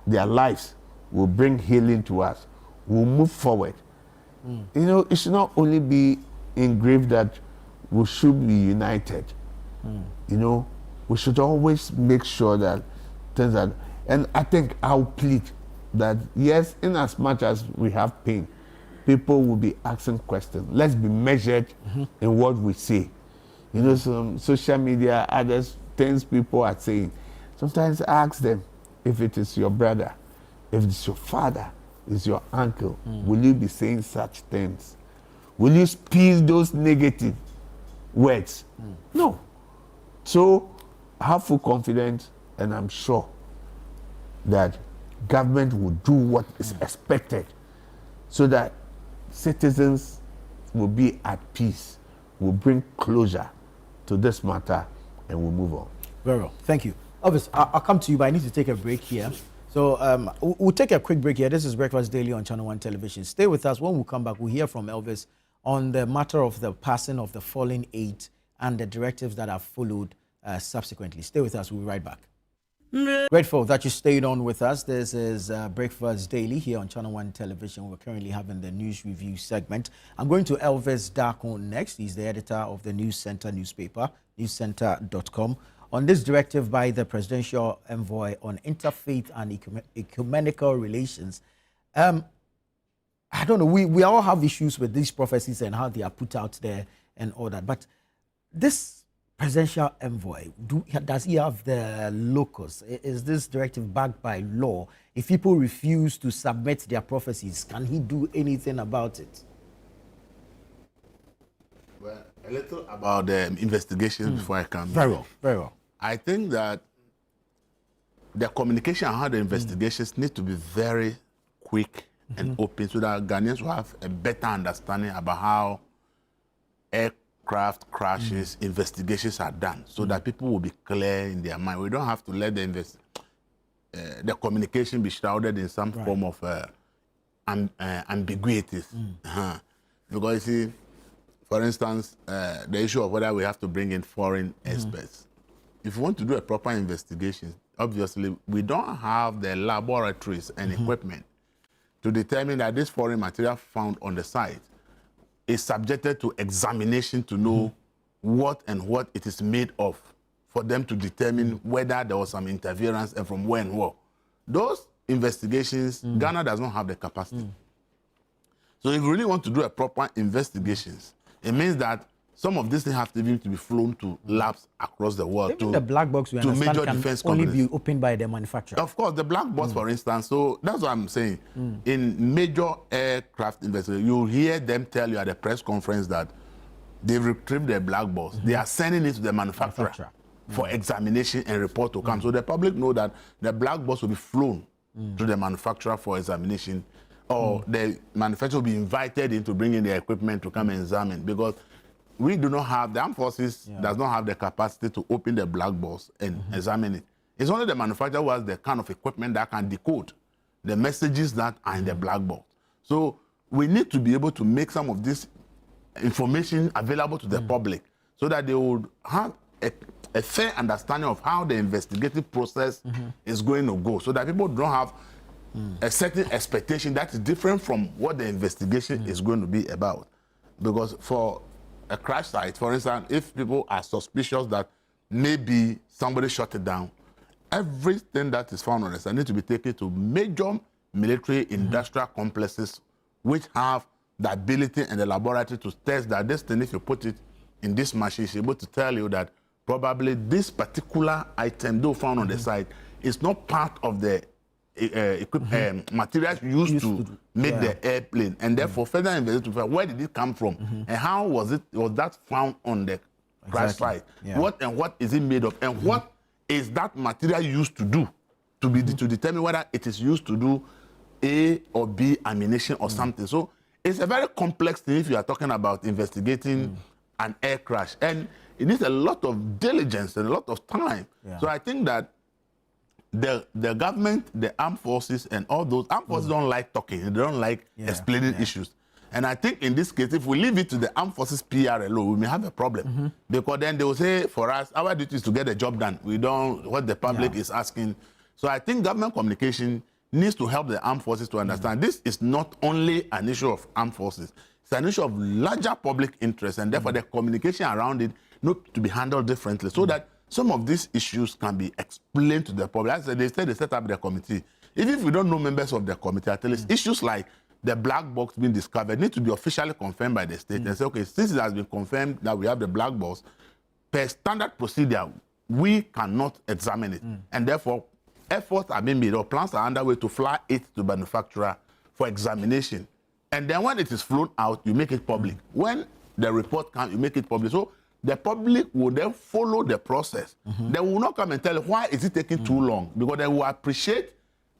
their lives will bring healing to us, will move forward. You know, it should not only be engraved that we should be united. You know, we should always make sure that things are, and I think I'll plead that yes, in as much as we have pain, people will be asking questions. Let's be measured in what we say. You know, some social media, others, things people are saying. Sometimes ask them, if it is your brother, if it's your father, is your uncle, will you be saying such things? Will you speak those negative words? No. So have full confidence, and I'm sure that government will do what is expected so that citizens will be at peace, will bring closure to this matter, and we'll move on. Very well. Thank you. Elvis, I'll come to you, but I need to take a break here. So we'll take a quick break here. This is Breakfast Daily on Channel One Television. Stay with us. When we come back, we'll hear from Elvis on the matter of the passing of the fallen 8 and the directives that have followed subsequently. Stay with us. We'll be right back. Grateful that you stayed on with us. This is Breakfast Daily here on Channel One Television. We're currently having the news review segment. I'm going to Elvis Darko next. He's the editor of the News Center newspaper, newscenter.com. On this directive by the presidential envoy on interfaith and ecumenical relations. I don't know, we all have issues with these prophecies and how they are put out there and all that. But this presidential envoy, does he have the locus? Is this directive backed by law? If people refuse to submit their prophecies, can he do anything about it? Well, a little about the investigations before I come. Very well, very well. I think that the communication and how the investigations need to be very quick and open so that Ghanaians will have a better understanding about how aircraft crashes investigations are done, so that people will be clear in their mind. We don't have to let the communication be shrouded in some form of ambiguities. Because you see, for instance, the issue of whether we have to bring in foreign experts. If you want to do a proper investigation, obviously we don't have the laboratories and equipment to determine that this foreign material found on the site is subjected to examination to know what it is made of, for them to determine whether there was some interference and from when. Those investigations, Ghana does not have the capacity. So if you really want to do a proper investigations, it means that some of these things have to be flown to labs across the world. Even the black box we understand can only be opened by the manufacturer. Of course, the black box, for instance. So that's what I'm saying. In major aircraft investigations, you'll hear them tell you at a press conference that they've retrieved their black box. They are sending it to the manufacturer for examination and report to come. So the public know that the black box will be flown to the manufacturer for examination, or the manufacturer will be invited in to bring in the equipment to come and examine, because we do not have, the armed forces does not have the capacity to open the black box and examine it. It's only the manufacturer who has the kind of equipment that can decode the messages that are in the black box. So we need to be able to make some of this information available to the public so that they would have a fair understanding of how the investigative process is going to go, so that people don't have a certain expectation that is different from what the investigation is going to be about. Because for a crash site, for instance, if people are suspicious that maybe somebody shut it down, everything that is found on the site needs to be taken to major military industrial complexes which have the ability and the laboratory to test that this thing, if you put it in this machine, is able to tell you that probably this particular item, though found on the site, is not part of the materials used to make the airplane, and therefore further investigation, where did it come from, and how was that found on the crash site? What is it made of, and what is that material used to do, to determine whether it is used to do A or B ammunition or something. So it's a very complex thing if you are talking about investigating an air crash, and it needs a lot of diligence and a lot of time. So I think that the government, the armed forces, and all those armed forces don't like talking, they don't like explaining issues. And I think in this case, if we leave it to the armed forces PR alone, we may have a problem. Because then they will say, for us, our duty is to get the job done. We don't, what the public is asking. So I think government communication needs to help the armed forces to understand this is not only an issue of armed forces, it's an issue of larger public interest, and therefore the communication around it needs to be handled differently, so that some of these issues can be explained to the public. As they said, they set up the committee. Even if we don't know members of the committee, at least issues like the black box being discovered need to be officially confirmed by the state and say, okay, since it has been confirmed that we have the black box, per standard procedure, we cannot examine it. And therefore, efforts are being made, or plans are underway to fly it to manufacturer for examination. And then when it is flown out, you make it public. When the report comes, you make it public. So the public will then follow the process. They will not come and tell you, why is it taking too long? Because they will appreciate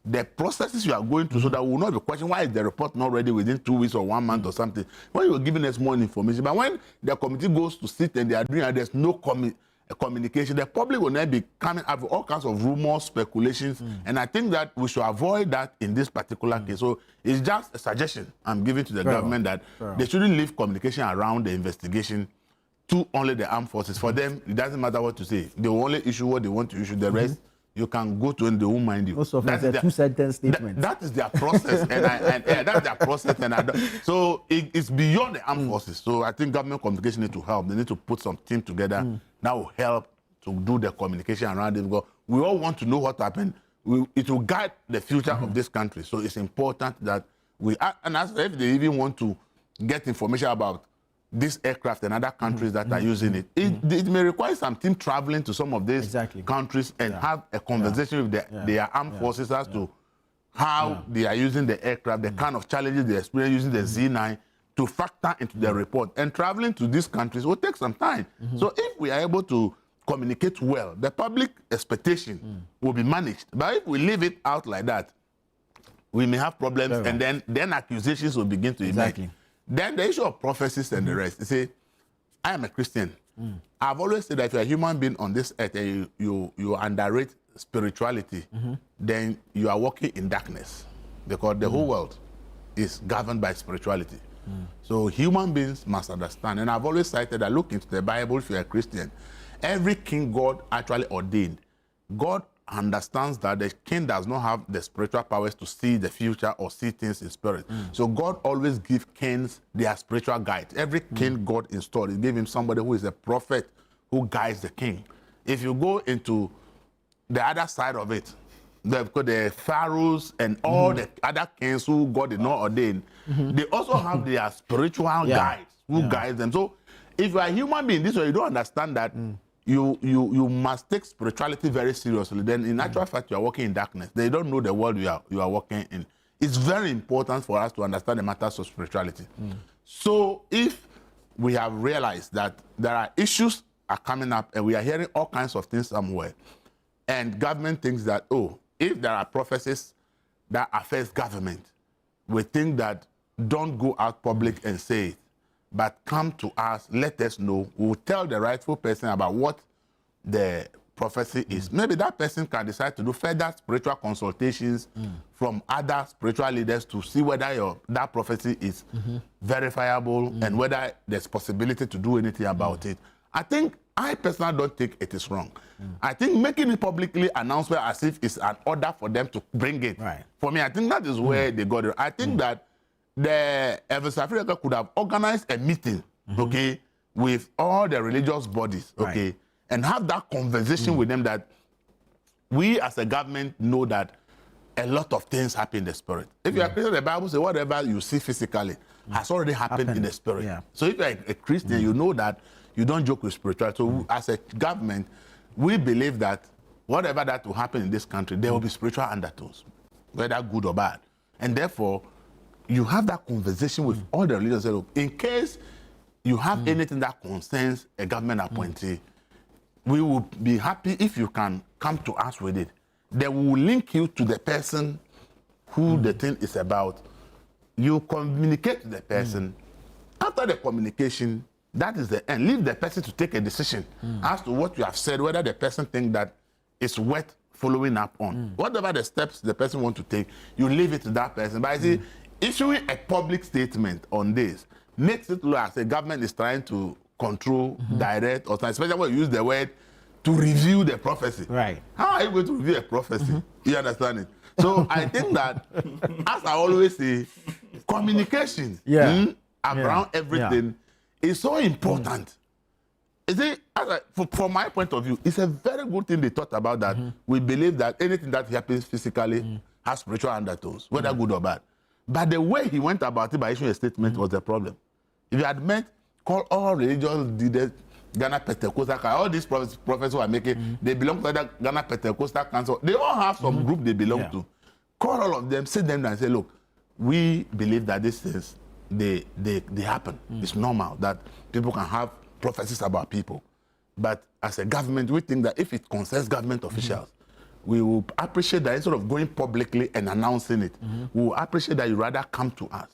the processes you are going through, so that we will not be questioning, why is the report not ready within 2 weeks or 1 month or something, when you're giving us more information. But when the committee goes to sit and they are doing it, there's no communication, the public will then be coming up with all kinds of rumors, speculations, and I think that we should avoid that in this particular case. So it's just a suggestion I'm giving to the government that they shouldn't leave communication around the investigation to only the armed forces. For them, it doesn't matter what to say. They will only issue what they want to issue. The rest, you can go to and they won't mind you. Most of it's a two-sentence statement. That is their process, and that's their process. So it's beyond the armed forces. So I think government communication need to help. They need to put some team together that will help to do the communication around it, because we all want to know what happened. It will guide the future of this country. So it's important that we, and as if they even want to get information about this aircraft and other countries that are using it. It may require some team traveling to some of these countries and have a conversation with their armed forces as to how they are using the aircraft, the kind of challenges they experience using the Z9 to factor into the report. And traveling to these countries will take some time. So if we are able to communicate well, the public expectation will be managed. But if we leave it out like that, we may have problems, and then accusations will begin to emerge. Then the issue of prophecies and the rest. You see, I am a Christian. I've always said that if you're a human being on this earth and you underrate spirituality, then you are walking in darkness, because the whole world is governed by spirituality. So human beings must understand. And I've always cited that, look into the Bible if you're a Christian. Every king God actually ordained, God understands that the king does not have the spiritual powers to see the future or see things in spirit. So God always gives kings their spiritual guide. Every king God installed, he gave him somebody who is a prophet who guides the king. If you go into the other side of it, the pharaohs and all the other kings who God did not ordain, they also have their spiritual guides who guide them. So if you are a human being this way, you don't understand that you must take spirituality very seriously. Then in actual fact, you are walking in darkness. They don't know the world you are walking in. It's very important for us to understand the matters of spirituality. So if we have realized that there are issues are coming up and we are hearing all kinds of things somewhere, and government thinks that, oh, if there are prophecies that affect government, we think that don't go out public and say it, but come to us, let us know. We'll tell the rightful person about what the prophecy is. Maybe that person can decide to do further spiritual consultations from other spiritual leaders to see whether that prophecy is verifiable and whether there's possibility to do anything about it. I personally don't think it is wrong. I think making it publicly announcement as if it's an order for them to bring it. Right. For me, I think that is where they got it. I think that the Evans Africa could have organized a meeting, okay, with all the religious bodies, okay, and have that conversation with them that we as a government know that a lot of things happen in the spirit. If you are Christian, the Bible says whatever you see physically has already happened in the spirit. Yeah. So if you are a Christian, you know that you don't joke with spirituality. So as a government, we believe that whatever that will happen in this country, there will be spiritual undertones, whether good or bad. And therefore, you have that conversation with all the leaders. In case you have anything that concerns a government appointee, we will be happy if you can come to us with it. Then we will link you to the person who the thing is about. You communicate to the person. After the communication, that is the end. Leave the person to take a decision as to what you have said, whether the person thinks that it's worth following up on. Whatever the steps the person wants to take, you leave it to that person. But I see, issuing a public statement on this makes it look as the government is trying to control, direct, or especially when you use the word to review the prophecy. Right. How are you going to review a prophecy? You understand it? So I think that, as I always say, communication around everything is so important. Is it, from my point of view, it's a very good thing they thought about that. We believe that anything that happens physically has spiritual undertones, whether good or bad. But the way he went about it by issuing a statement was the problem. If you had meant, call all religious leaders, Ghana Pentecostal, all these prophets who are making, they belong to the Ghana Pentecostal Council. They all have some group they belong to. Call all of them, sit them down and say, look, we believe that these things, they happen. It's normal that people can have prophecies about people. But as a government, we think that if it concerns government officials, we will appreciate that instead of going publicly and announcing it, we will appreciate that you rather come to us.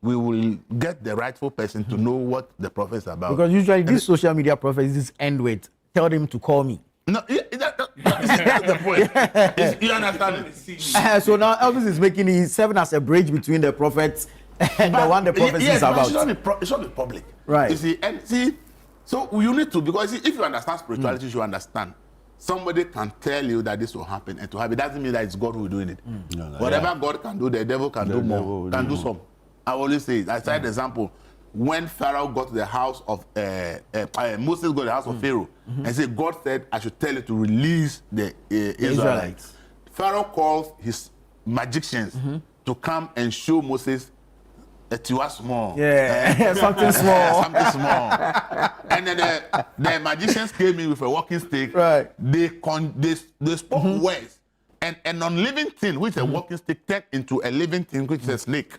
We will get the rightful person to know what the prophet is about. Because usually these social media prophecies end with, tell them to call me. No, that's the point. You understand it? So now Elvis is he's serving as a bridge between the prophets and the one the prophecy is about. It's not the public. Right. You see, so you need to, because if you understand spirituality, you understand. Somebody can tell you that this will happen, and to have it doesn't mean that it's God who is doing it. Whatever God can do, the devil can do more, can do some. I always say it. I cite the example when Pharaoh got to the house of Moses got to the house of Pharaoh and said, God said, I should tell you to release the Israelites. Pharaoh calls his magicians to come and show Moses to us small. Something small. Something small. And then the magicians came in with a walking stick. Right. They spoke words. And a non-living thing, which is a walking stick, turned into a living thing, which is a snake.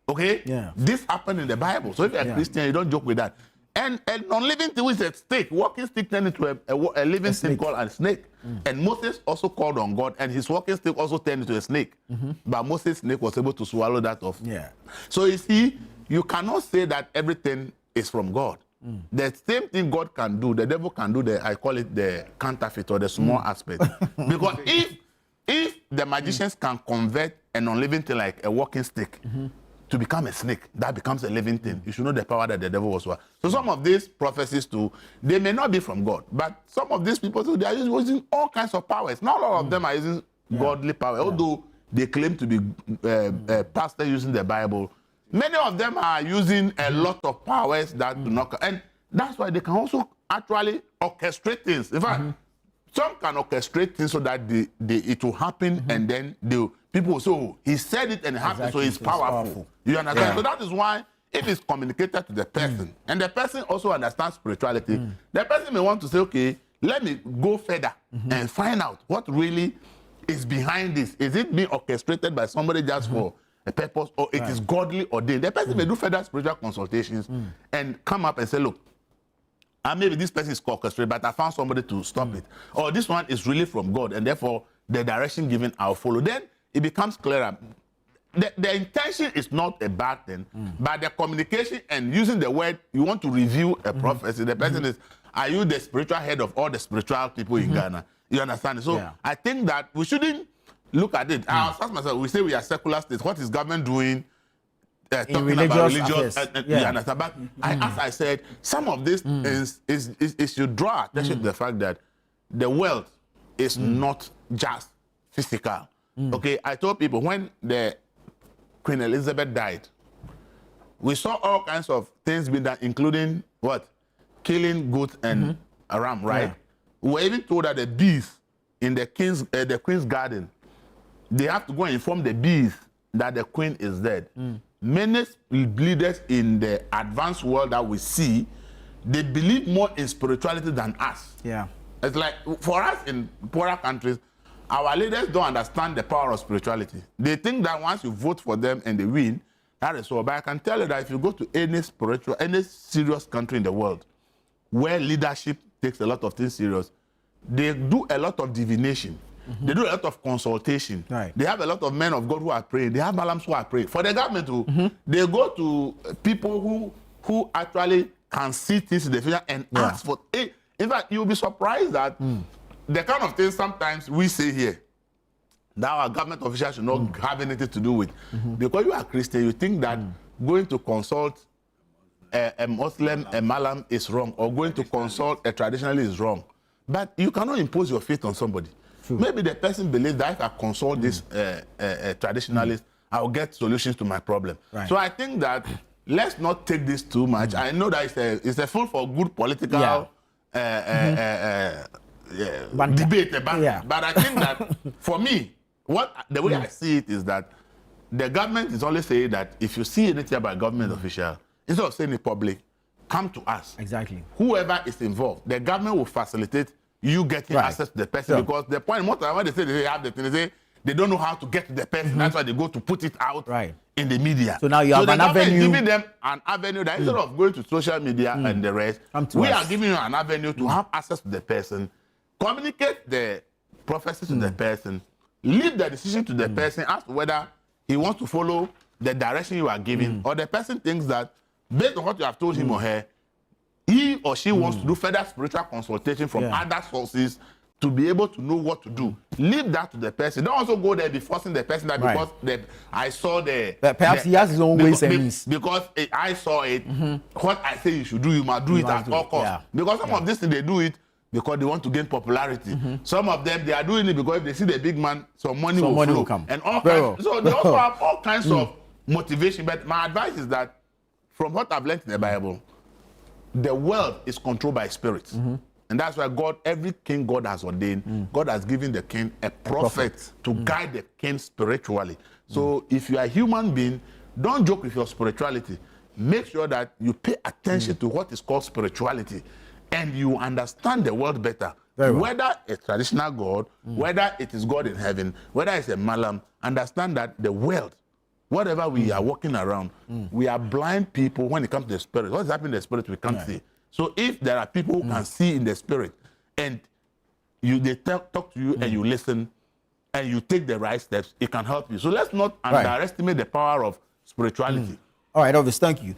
Okay? Yeah. This happened in the Bible. So if you're a Christian, you don't joke with that. And a non-living thing, which is a stick, walking stick turned into a living thing called a snake. And Moses also called on God, and his walking stick also turned into a snake. But Moses' snake was able to swallow that off. Yeah. So you see, you cannot say that everything is from God. The same thing God can do, the devil can do, I call it the counterfeit or the small aspect. Because if the magicians can convert a non-living thing like a walking stick to become a snake, that becomes a living thing. You should know the power that the devil was. So some of these prophecies too, they may not be from God, but some of these people too, they are using all kinds of powers. Not all of them are using godly power, although they claim to be pastors using the Bible. Many of them are using a lot of powers that do not, and that's why they can also actually orchestrate things. In fact, some can orchestrate things so that it will happen, and then people will say, oh, he said it and it happened, so it's powerful. You understand? Yeah. So that is why if it's communicated to the person, and the person also understands spirituality, the person may want to say, okay, let me go further and find out what really is behind this. Is it being orchestrated by somebody just for a purpose, or it is godly ordained? The person may do further spiritual consultations and come up and say, look, maybe this person is orchestrated, but I found somebody to stop it. Or this one is really from God, and therefore the direction given, I'll follow. Then it becomes clearer. The intention is not a bad thing, but the communication and using the word, you want to review a prophecy. The person is, are you the spiritual head of all the spiritual people in Ghana? You understand? So I think that we shouldn't look at it. I ask myself, we say we are secular states. What is government doing? Talking about religious, you understand? But as I said, some of this is you draw attention to the fact that the world is not just physical. Okay, I told people when the Queen Elizabeth died, we saw all kinds of things being done, including what? Killing goats and a ram, right? Yeah. We were even told that the bees in the Queen's garden, they have to go and inform the bees that the Queen is dead. Many leaders in the advanced world that we see, they believe more in spirituality than us. Yeah. It's like, for us in poorer countries, our leaders don't understand the power of spirituality. They think that once you vote for them and they win, that is all. But I can tell you that if you go to any serious country in the world, where leadership takes a lot of things serious, they do a lot of divination. They do a lot of consultation. Right. They have a lot of men of God who are praying. They have malams who are praying. For the government too, they go to people who actually can see things in the future and ask for it. In fact, you'll be surprised that the kind of things sometimes we say here that our government officials should not have anything to do with. Because you are Christian, you think that going to consult a Muslim, a Malam is wrong, or going to consult a traditionalist is wrong. But you cannot impose your faith on somebody. True. Maybe the person believes that if I consult this traditionalist, I'll get solutions to my problem. Right. So I think that let's not take this too much. I know that it's a food for good political debate, but I think that for me, the way I see it is that the government is always saying that if you see anything about a government official, instead of saying it public, come to us. Exactly. Whoever is involved, the government will facilitate you getting access to the person, because the point, most of the time when they say they have the thing, they say they don't know how to get to the person. That's why they go to put it out in the media. So now you have an avenue. Giving them an avenue that instead of going to social media and the rest, we are giving you an avenue to have access to the person, communicate the prophecy to the person, leave the decision to the person as to whether he wants to follow the direction you are giving, or the person thinks that based on what you have told him or her, he or she wants to do further spiritual consultation from other sources to be able to know what to do. Leave that to the person. Don't also go there be forcing the person that because I saw perhaps he has his own ways and means. Because I saw it, what I say you should do, you must do it at all costs. Yeah. Because some of this thing, they do it because they want to gain popularity. Some of them, they are doing it because if they see the big man, some money will come. And all kinds, so they also have all kinds of motivation. But my advice is that from what I've learned in the Bible, the world is controlled by spirits. And that's why God, every king God has ordained, God has given the king a prophet to guide the king spiritually. So if you are a human being, don't joke with your spirituality. Make sure that you pay attention to what is called spirituality and you understand the world better. Whether a traditional God, whether it is God in heaven, whether it's a Malam, understand that the world, whatever we are walking around, we are blind people when it comes to the spirit. What's happening in the spirit we can't see. So if there are people who can see in the spirit and they talk to you and you listen and you take the right steps, it can help you. So let's not underestimate the power of spirituality. All right, Elvis, thank you.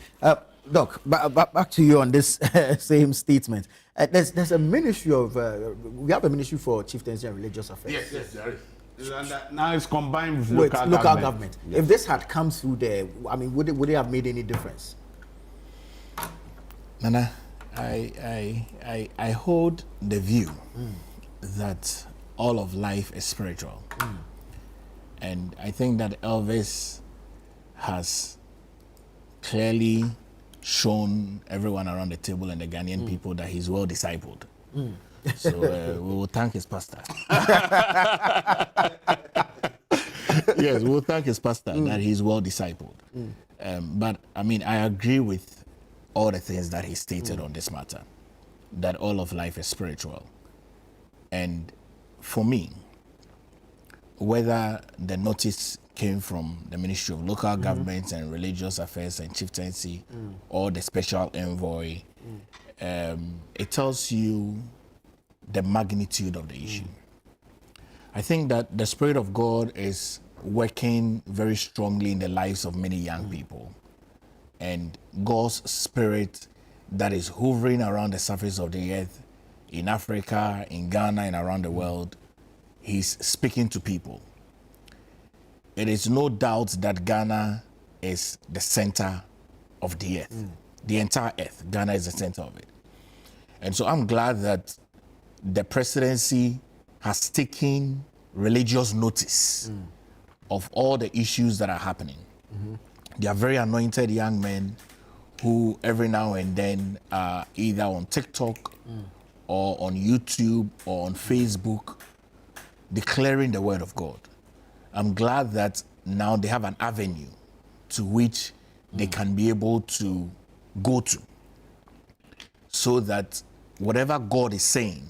Doc, back to you on this same statement. There's a ministry of, we have a ministry for chieftaincy and religious affairs. Yes, there is. Now it's combined with local government. Yes. If this had come through there, I mean, would it have made any difference? Nana, I hold the view that all of life is spiritual. And I think that Elvis has clearly shown everyone around the table and the Ghanaian people that he's well discipled. So we will thank his pastor. Yes, we will thank his pastor that he's well discipled. But I mean, I agree with all the things that he stated on this matter, that all of life is spiritual. And for me, whether the notice came from the Ministry of Local Governments and Religious Affairs and Chieftaincy or the Special Envoy, it tells you the magnitude of the issue. I think that the Spirit of God is working very strongly in the lives of many young people. And God's Spirit that is hovering around the surface of the earth in Africa, in Ghana, and around the world, He's speaking to people. It is no doubt that Ghana is the center of the earth. The entire earth, Ghana is the center of it. And so I'm glad that the presidency has taken religious notice of all the issues that are happening. They are very anointed young men who every now and then are either on TikTok or on YouTube or on Facebook declaring the word of God. I'm glad that now they have an avenue to which they can be able to go to, so that whatever God is saying,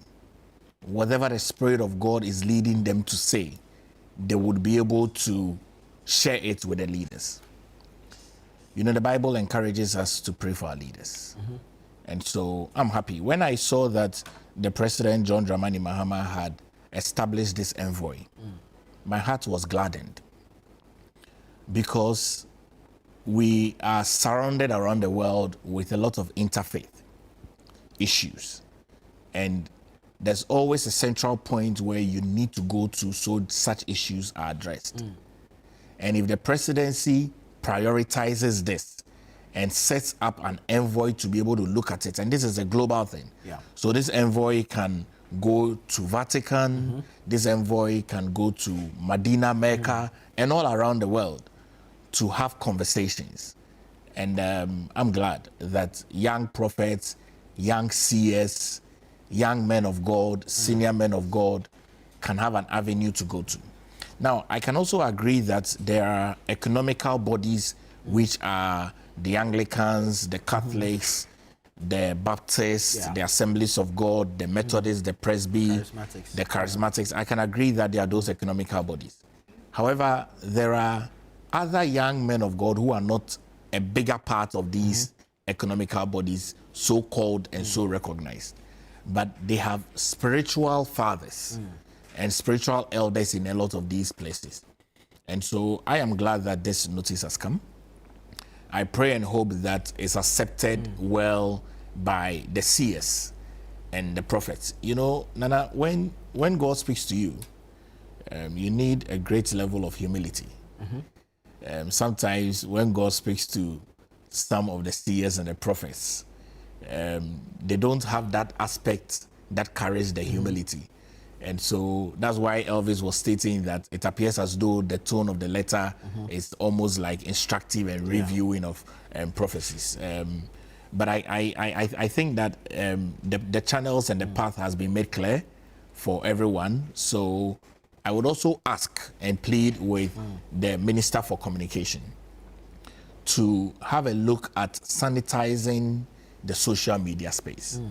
whatever the Spirit of God is leading them to say, they would be able to share it with the leaders. You know, the Bible encourages us to pray for our leaders. And so I'm happy. When I saw that the President, John Dramani Mahama, had established this envoy, my heart was gladdened, because we are surrounded around the world with a lot of interfaith issues. And there's always a central point where you need to go to so such issues are addressed. And if the presidency prioritizes this and sets up an envoy to be able to look at it, and this is a global thing. So this envoy can go to Vatican, this envoy can go to Medina, Mecca, and all around the world to have conversations. And I'm glad that young prophets, young seers, young men of God, senior men of God can have an avenue to go to. Now, I can also agree that there are economical bodies which are the Anglicans, the Catholics, the Baptists, the Assemblies of God, the Methodists, the Presby, the Charismatics. I can agree that there are those economical bodies. However, there are other young men of God who are not a bigger part of these economical bodies, so-called and so recognized. But they have spiritual fathers and spiritual elders in a lot of these places. And so I am glad that this notice has come. I pray and hope that it's accepted well by the seers and the prophets. You know, Nana, when God speaks to you, you need a great level of humility. Sometimes when God speaks to some of the seers and the prophets, they don't have that aspect that carries the humility. And so that's why Elvis was stating that it appears as though the tone of the letter is almost like instructive and reviewing of prophecies. But I think that the channels and the path has been made clear for everyone. So I would also ask and plead with the Minister for Communication to have a look at sanitizing the social media space.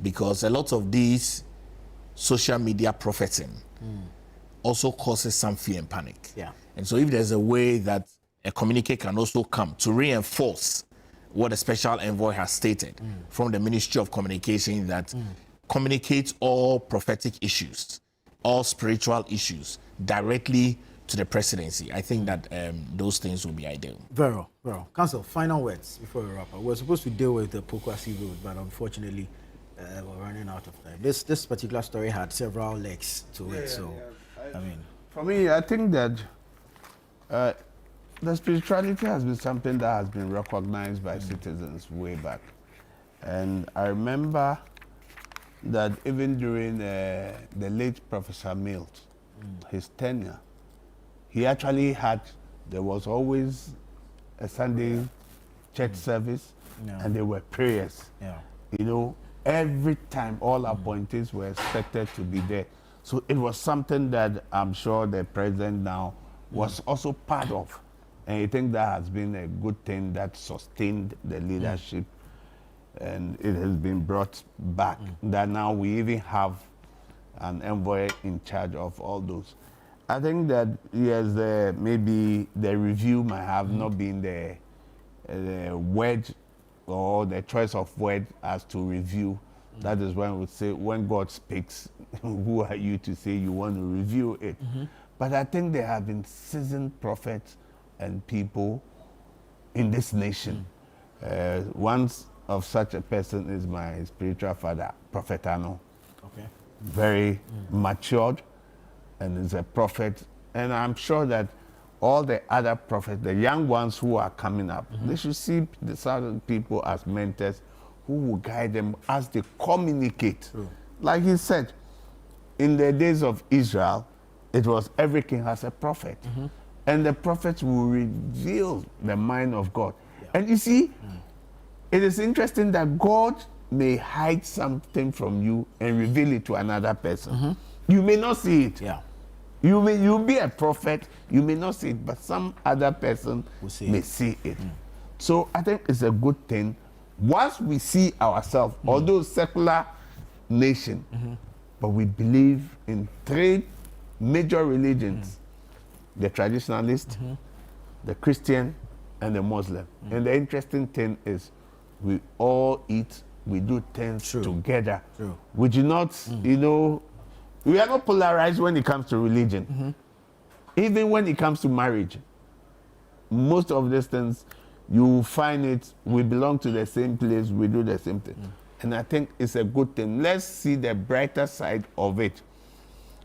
Because a lot of these social media propheting also causes some fear and panic. And so if there's a way that a communique can also come to reinforce what the special envoy has stated from the Ministry of Communication, that communicates all prophetic issues, all spiritual issues directly to the presidency, I think that those things will be ideal. Very well, very well. Council, final words before we wrap up. We're supposed to deal with the Pokwasi Road, but unfortunately, we're running out of time. This particular story had several legs to it, so I mean, for me, I think that the spirituality has been something that has been recognized by citizens way back, and I remember that even during the late Professor Milt, his tenure, he actually had, there was always a Sunday church service, and there were prayers. You know, every time all appointees were expected to be there. So it was something that I'm sure the president now was also part of. And I think that has been a good thing that sustained the leadership, and it has been brought back, that now we even have an envoy in charge of all those. I think that, yes, maybe the review might have not been the word or the choice of word as to review. That is when we say, when God speaks, who are you to say you want to review it? But I think there have been seasoned prophets and people in this nation. One of such a person is my spiritual father, Prophet Ano. Okay. Very matured, and is a prophet. And I'm sure that all the other prophets, the young ones who are coming up, they should see the certain people as mentors who will guide them as they communicate. True. Like he said, in the days of Israel, it was every king has a prophet. And the prophets will reveal the mind of God. Yeah. And you see, it is interesting that God may hide something from you and reveal it to another person. You may not see it. Yeah. You'll be a prophet, you may not see it, but some other person may see it. So I think it's a good thing. Once we see ourselves, although secular nation, but we believe in three major religions, the traditionalist, the Christian, and the Muslim. And the interesting thing is we all eat, we do things together. True. We do not, you know, we are not polarized when it comes to religion. Even when it comes to marriage, most of these things, you find it, we belong to the same place, we do the same thing. And I think it's a good thing. Let's see the brighter side of it,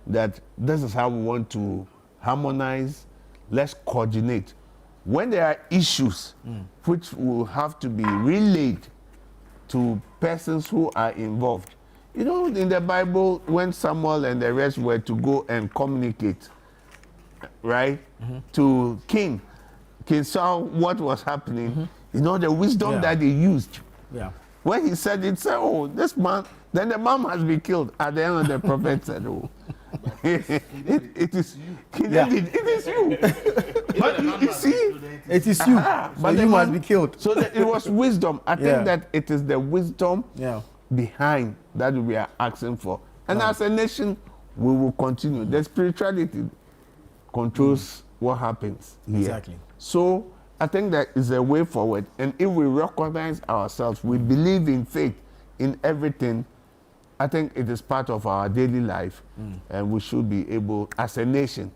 that this is how we want to harmonize, let's coordinate. When there are issues which will have to be relayed to persons who are involved, you know, in the Bible, when Samuel and the rest were to go and communicate, right, to King Saul what was happening, you know, the wisdom that they used. Yeah. When he said it, said, oh, this man, then the man has been killed. At the end of the prophet said, oh, it is you. It is you. But you see, it is you. But you must be killed. So that it was wisdom. I think that it is the wisdom behind that we are asking for. And as a nation, we will continue. The spirituality controls what happens here. Exactly. So I think that is a way forward. And if we recognize ourselves, we believe in faith in everything, I think it is part of our daily life. And we should be able, as a nation,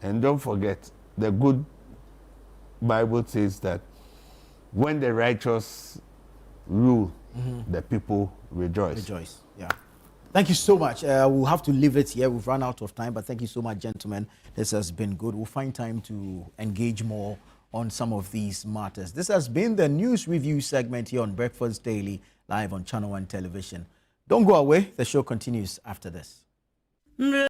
and don't forget, the good Bible says that when the righteous rule, the people rejoice. Rejoice. Yeah. Thank you so much. We'll have to leave it here. We've run out of time, but thank you so much, gentlemen. This has been good. We'll find time to engage more on some of these matters. This has been the news review segment here on Breakfast Daily, live on ChannelOne Television. Don't go away. The show continues after this.